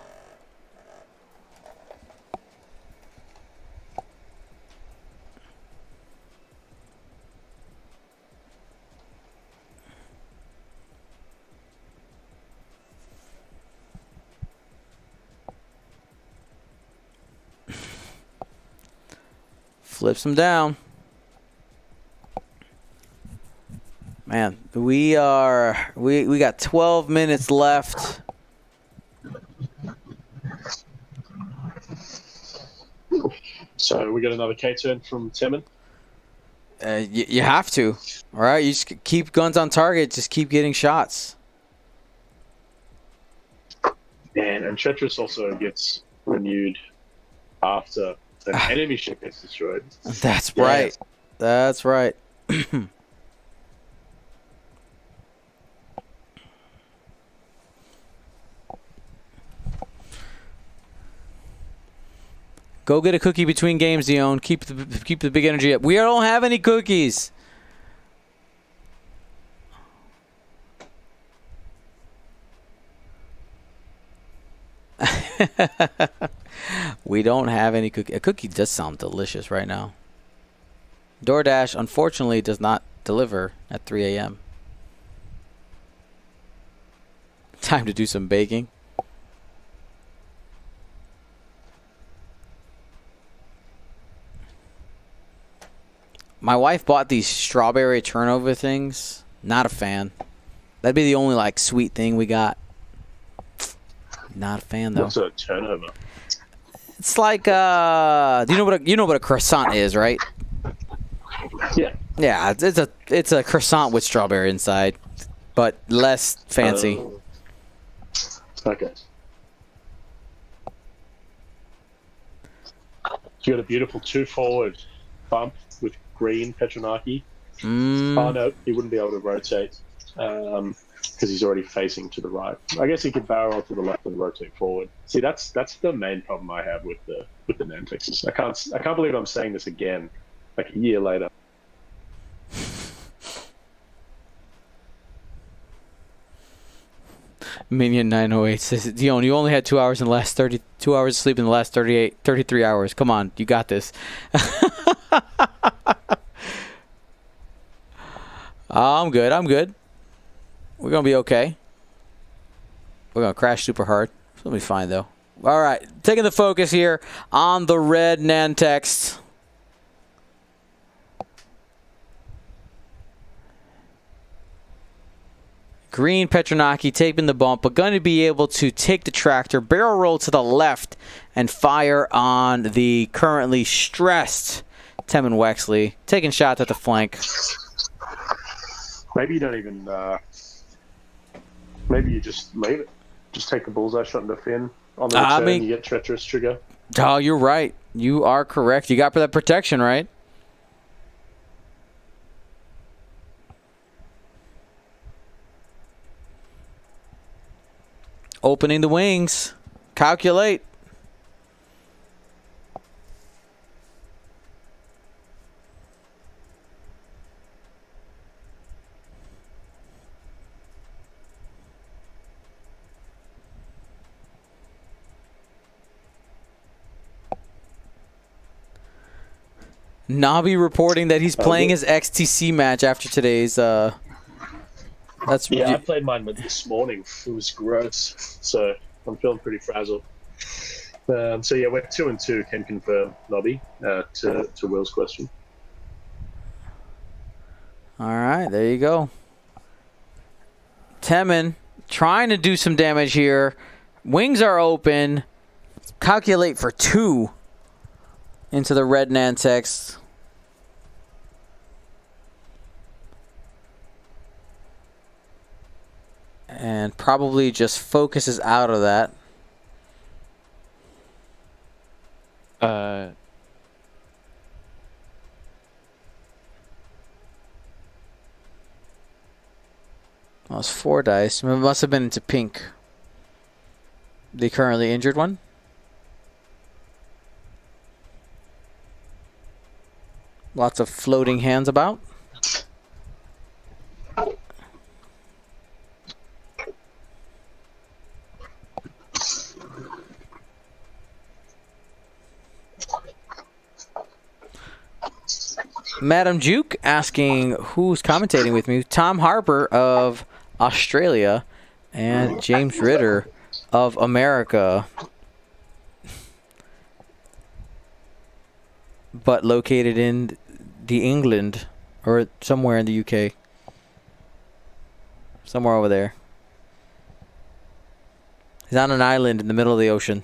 [SPEAKER 1] Flips him down. Man, we got 12 minutes left.
[SPEAKER 2] So we got another K-turn from Temmin.
[SPEAKER 1] You have to. All right, you just keep guns on target. Just keep getting shots.
[SPEAKER 2] And Treacherous also gets renewed after an enemy ship gets destroyed.
[SPEAKER 1] That's right. That's right. Go get a cookie between games, Dion. Keep the big energy up. We don't have any cookies. We don't have any cookie. A cookie does sound delicious right now. DoorDash, unfortunately, does not deliver at 3 a.m. Time to do some baking. My wife bought these strawberry turnover things. Not a fan. That'd be the only like sweet thing we got. Not a fan though.
[SPEAKER 2] What's a turnover?
[SPEAKER 1] It's like do you know what a croissant is, right?
[SPEAKER 2] Yeah.
[SPEAKER 1] Yeah, it's a croissant with strawberry inside, but less fancy.
[SPEAKER 2] Okay. You got a beautiful 2-forward bump with green Petronaki. Oh no, he wouldn't be able to rotate because he's already facing to the right. I guess he could barrel roll to the left and rotate forward. See, that's the main problem I have with the Nantexes. I can't believe I'm saying this again, like a year later.
[SPEAKER 1] Minion 908 says, Dion, you only had 2 hours in the last 32 hours of sleep in the last 33 hours. Come on, you got this. I'm good. We're going to be okay. We're going to crash super hard. It'll be fine, though. All right, taking the focus here on the red Nantex. Green Petronaki taking the bump, but going to be able to take the tractor, barrel roll to the left, and fire on the currently stressed Temmin Wexley, taking shots at the flank.
[SPEAKER 2] Maybe you don't even. Maybe you just leave it. Just take the bullseye shot in the fin. On the return, you get treacherous trigger.
[SPEAKER 1] Oh, you're right. You are correct. You got for that protection, right? Opening the wings. Calculate. Nobby reporting that he's playing
[SPEAKER 2] good.
[SPEAKER 1] his XTC match after today's. That's
[SPEAKER 2] Yeah, I played mine this morning. It was gross, so I'm feeling pretty frazzled. So yeah, we're 2-2. Can confirm, Nobby. To Will's question.
[SPEAKER 1] All right, there you go. Temin trying to do some damage here. Wings are open. Calculate for 2 into the red Nantex. And probably just focuses out of that. Well, it's 4 dice. It must have been into pink. The currently injured one. Lots of floating hands about. Madam Juke asking who's commentating with me. Tom Harper of Australia and James Ritter of America, but located in the England or somewhere in the UK. Somewhere over there. He's on an island in the middle of the ocean.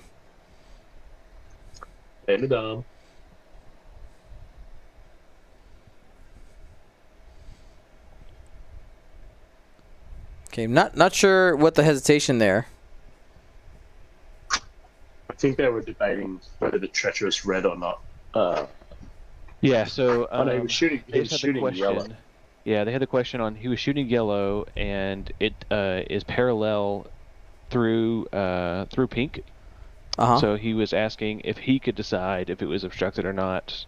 [SPEAKER 2] Hey, madame.
[SPEAKER 1] Okay, not sure what the hesitation there.
[SPEAKER 2] I think they were debating whether the treacherous red or not.
[SPEAKER 3] Yeah, so
[SPEAKER 2] no, he was shooting. He
[SPEAKER 3] they
[SPEAKER 2] was
[SPEAKER 3] just had the
[SPEAKER 2] shooting yellow.
[SPEAKER 3] question. Yeah, they had the question on he was shooting yellow, and it is parallel through pink. So he was asking if he could decide if it was obstructed or not,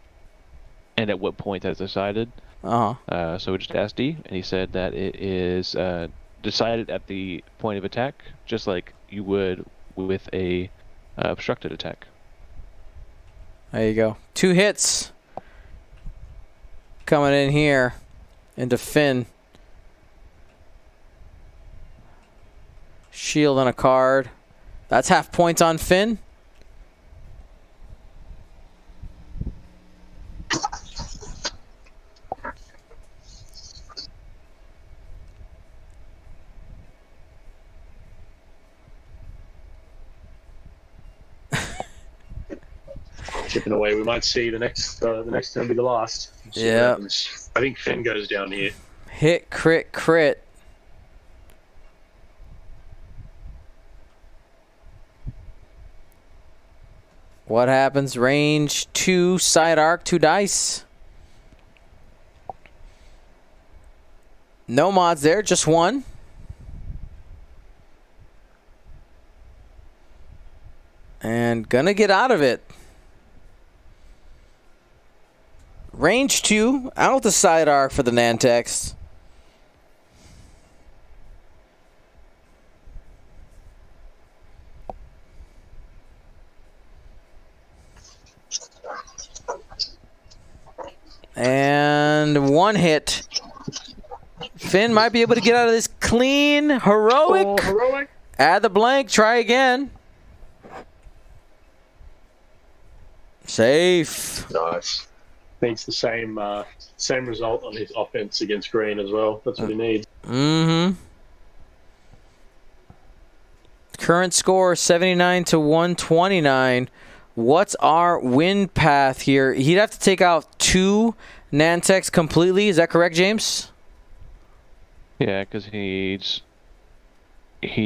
[SPEAKER 3] and at what point that's decided. So we just asked D, and he said that it is decided at the point of attack, just like you would with a obstructed attack.
[SPEAKER 1] There you go. 2 hits coming in here into Finn. Shield on a card. That's half points on Finn.
[SPEAKER 2] Chipping away. We might see the next turn be the last.
[SPEAKER 1] Yeah.
[SPEAKER 2] I think Finn goes down here.
[SPEAKER 1] Hit, crit, crit. What happens? Range 2, side arc, 2 dice. No mods there, just 1. And gonna get out of it. Range 2, out the side arc for the Nantex. And 1 hit. Finn might be able to get out of this clean. Heroic.
[SPEAKER 2] Oh, heroic.
[SPEAKER 1] Add the blank. Try again. Safe.
[SPEAKER 2] Nice. Needs the same result on his offense against green as well. That's what he needs.
[SPEAKER 1] Mm-hmm. Current score 79 to 129. What's our win path here? He'd have to take out 2 Nantex completely. Is that correct, James?
[SPEAKER 3] Yeah, because he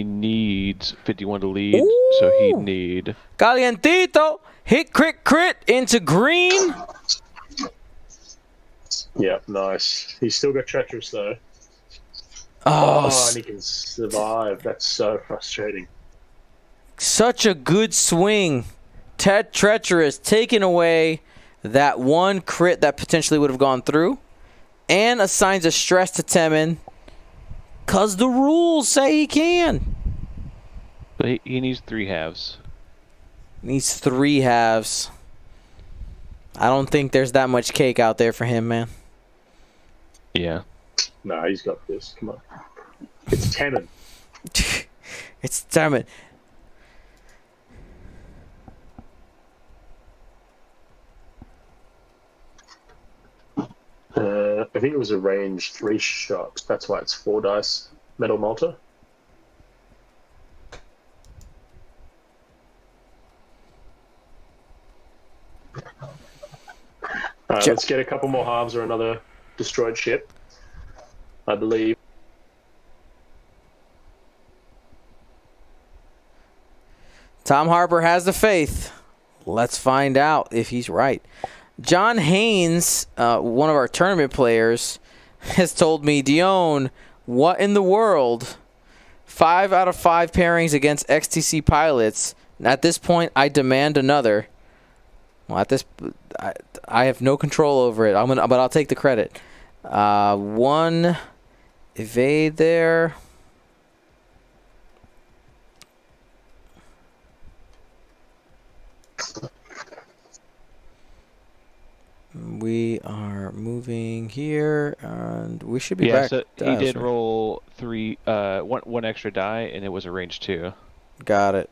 [SPEAKER 3] needs 51 to lead,
[SPEAKER 1] Ooh.
[SPEAKER 3] so he'd need...
[SPEAKER 1] Calientito. Hit, crit, crit into green.
[SPEAKER 2] Yeah, nice. He's still got treacherous though.
[SPEAKER 1] Oh,
[SPEAKER 2] and he can survive. That's so frustrating.
[SPEAKER 1] such a good swing. Ted Treacherous taking away that 1 crit that potentially would have gone through and assigns a stress to Temin because the rules say he can.
[SPEAKER 3] But he needs 3 halves.
[SPEAKER 1] Needs 3 halves. I don't think there's that much cake out there for him, man.
[SPEAKER 3] Yeah.
[SPEAKER 2] Nah, he's got this. Come on. It's canon.
[SPEAKER 1] It's determined.
[SPEAKER 2] I think it was a range 3 shot. That's why it's 4 dice metal Malta. Let's get a couple more halves or another destroyed ship, I believe.
[SPEAKER 1] Tom Harper has the faith. Let's find out if he's right. John Haynes, one of our tournament players, has told me, Dion, what in the world? 5 out of 5 pairings against XTC pilots. At this point, I demand another. Well, at this, I have no control over it. But I'll take the credit. 1 evade there. We are moving here, and we should be back.
[SPEAKER 3] So he did roll 1 extra die, and it was a range 2.
[SPEAKER 1] Got it.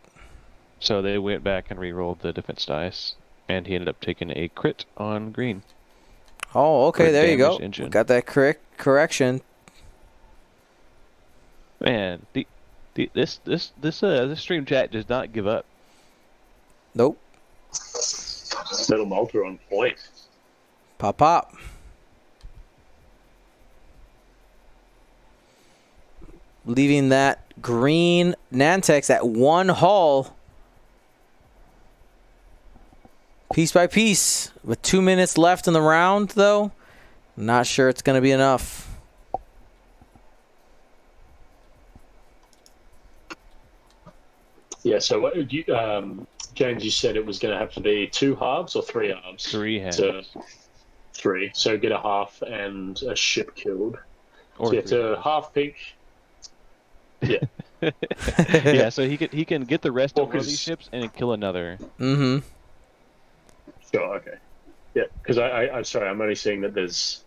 [SPEAKER 1] So
[SPEAKER 3] they went back and re-rolled the defense dice, and he ended up taking a crit on green.
[SPEAKER 1] Oh, okay, there you go. We got that correction.
[SPEAKER 3] Man, this stream chat does not give up.
[SPEAKER 1] Nope.
[SPEAKER 2] Metal Malta on point.
[SPEAKER 1] Pop, pop. Leaving that green Nantex at 1 hull. Piece by piece. With 2 minutes left in the round, though. Not sure it's going to be enough.
[SPEAKER 2] Yeah, so what you, James, you said it was going to have to be 2 halves or 3 halves?
[SPEAKER 3] 3 halves.
[SPEAKER 2] 3. So get a half and a ship killed.
[SPEAKER 3] Or
[SPEAKER 2] so it's a half pink. Yeah.
[SPEAKER 3] Yeah, so he can get the rest of one of these ships and kill another.
[SPEAKER 1] Mm-hmm.
[SPEAKER 2] Sure, okay. Yeah, because I'm sorry, I'm only seeing that there's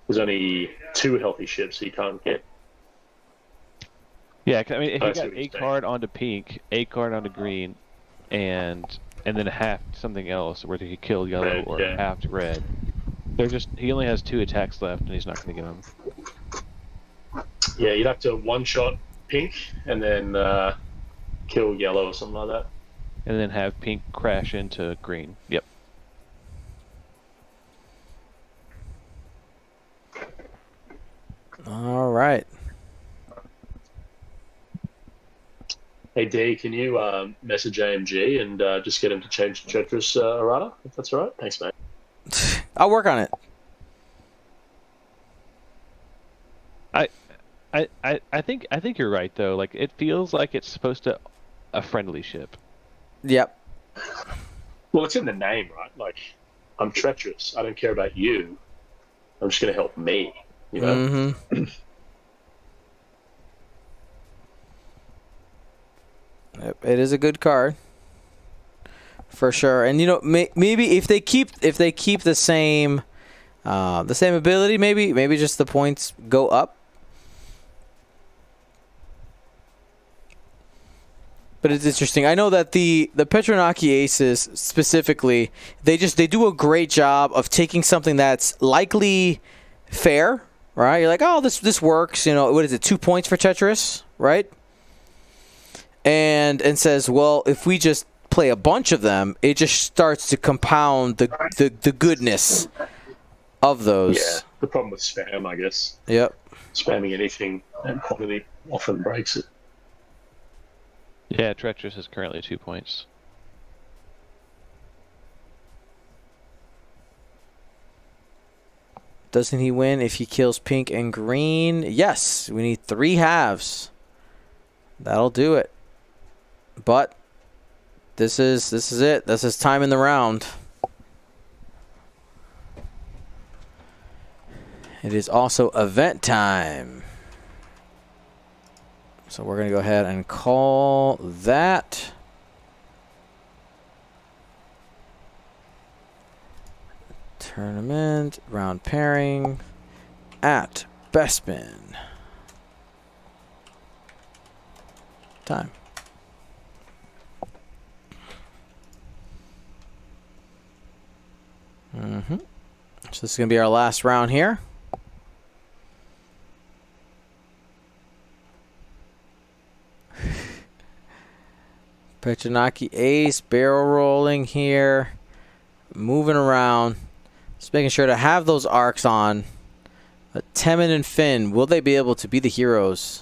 [SPEAKER 2] only 2 healthy ships, so you can't get.
[SPEAKER 3] Yeah, I mean, he got a card onto pink, a card onto green, and then half something else, whether he killed yellow
[SPEAKER 2] red,
[SPEAKER 3] or half red. He only has 2 attacks left, and he's not going to get them.
[SPEAKER 2] Yeah, you'd have to one-shot pink and then kill yellow or something like that.
[SPEAKER 3] And then have pink crash into green. Yep.
[SPEAKER 1] All right.
[SPEAKER 2] Hey, D, can you message AMG and just get him to change the Treacherous errata, if that's all right? Thanks, mate.
[SPEAKER 1] I'll work on it.
[SPEAKER 3] I think you're right though. Like it feels like it's supposed to a friendly ship.
[SPEAKER 1] Yep.
[SPEAKER 2] Well, it's in the name, right? Like I'm treacherous. I don't care about you. I'm just going to help me. You know.
[SPEAKER 1] Mm-hmm. It is a good card. For sure, and you know maybe if they keep the same ability, maybe just the points go up. But it's interesting. I know that the Petronaki Aces specifically, they do a great job of taking something that's likely fair, right? You're like, oh, this works. You know, what is it? 2 points for Tetris, right? And says, well, if we just play a bunch of them, it just starts to compound the goodness of those.
[SPEAKER 2] Yeah, the problem with spam, I guess.
[SPEAKER 1] Yep.
[SPEAKER 2] Spamming anything and quantity often breaks it.
[SPEAKER 3] Yeah, Treacherous is currently 2 points.
[SPEAKER 1] Doesn't he win if he kills pink and green? Yes, we need 3 halves. That'll do it. But this is it. This is time in the round. It is also event time. So we're going to go ahead and call that. Tournament, round pairing at Bespin. Time. So this is going to be our last round here. Petchanaki ace, barrel rolling here. Moving around. Just making sure to have those arcs on. But Temin and Finn, will they be able to be the heroes?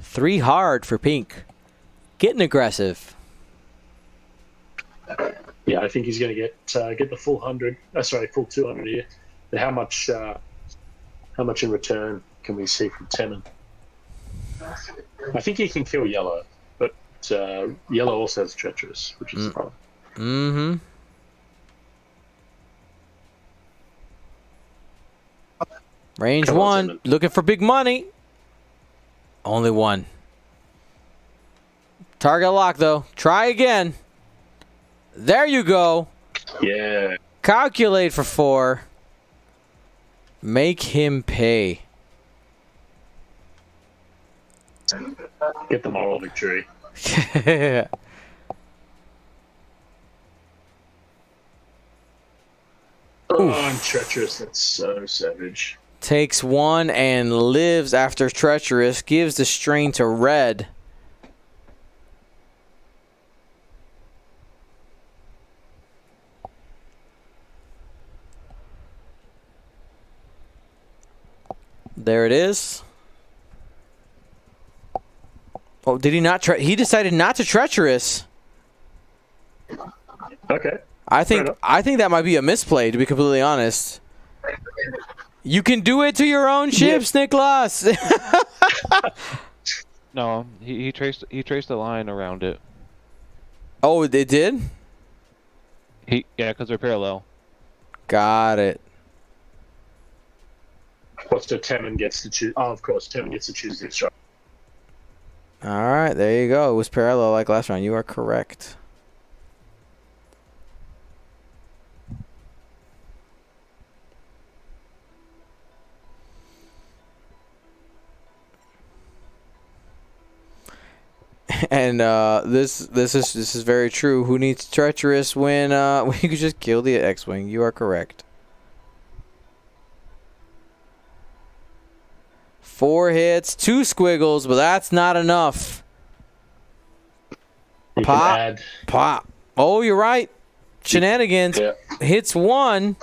[SPEAKER 1] Three hard for pink. Getting aggressive.
[SPEAKER 2] Yeah, I think he's going to get the full 100. Full 200 here. But how much in return can we see from Temin? I think he can kill yellow, but yellow also has treacherous, which is the problem.
[SPEAKER 1] Range
[SPEAKER 2] Come on,
[SPEAKER 1] one,
[SPEAKER 2] Temin.
[SPEAKER 1] looking for big money. Only one. Target lock, though. Try again. There you go.
[SPEAKER 2] Yeah.
[SPEAKER 1] Calculate for 4. Make him pay.
[SPEAKER 2] Get the moral victory. Oh, I'm treacherous. That's so savage.
[SPEAKER 1] Takes 1 and lives after treacherous. Gives the strain to red. There it is. Oh, did he not? He decided not to treacherous.
[SPEAKER 2] Okay.
[SPEAKER 1] I think that might be a misplay, to be completely honest. You can do it to your own ships, Niklas.
[SPEAKER 3] No, he traced the line around it.
[SPEAKER 1] Oh, it did?
[SPEAKER 3] Because they're parallel.
[SPEAKER 1] Got it.
[SPEAKER 2] What's the Temin gets to choose? Oh, of course, Temin gets to choose the shot.
[SPEAKER 1] All right, there you go. It was parallel like last round. You are correct. And this is very true. Who needs treacherous when you could just kill the X-wing? You are correct. 4 hits, 2 squiggles, but that's not enough.
[SPEAKER 2] You
[SPEAKER 1] Pop,
[SPEAKER 2] can add.
[SPEAKER 1] pop. Oh, you're right. Shenanigans.
[SPEAKER 2] Yeah.
[SPEAKER 1] Hits 1.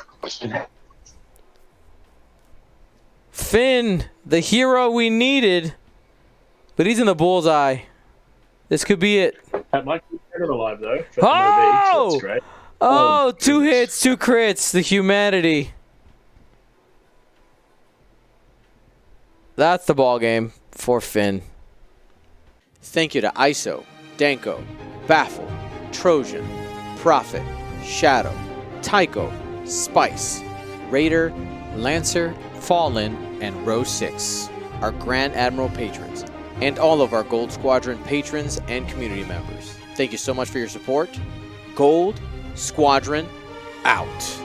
[SPEAKER 1] Finn, the hero we needed, but he's in the bullseye. This could be it.
[SPEAKER 2] That might be better alive though. For
[SPEAKER 1] Oh!
[SPEAKER 2] so that's great.
[SPEAKER 1] Oh, 2
[SPEAKER 2] goodness.
[SPEAKER 1] hits, 2 crits. The humanity. That's the ball game for Finn. Thank you to ISO, Danko, Baffle, Trojan, Prophet, Shadow, Tycho, Spice, Raider, Lancer, Fallen, and Row 6, our Grand Admiral patrons, and all of our Gold Squadron patrons and community members. Thank you so much for your support. Gold Squadron out.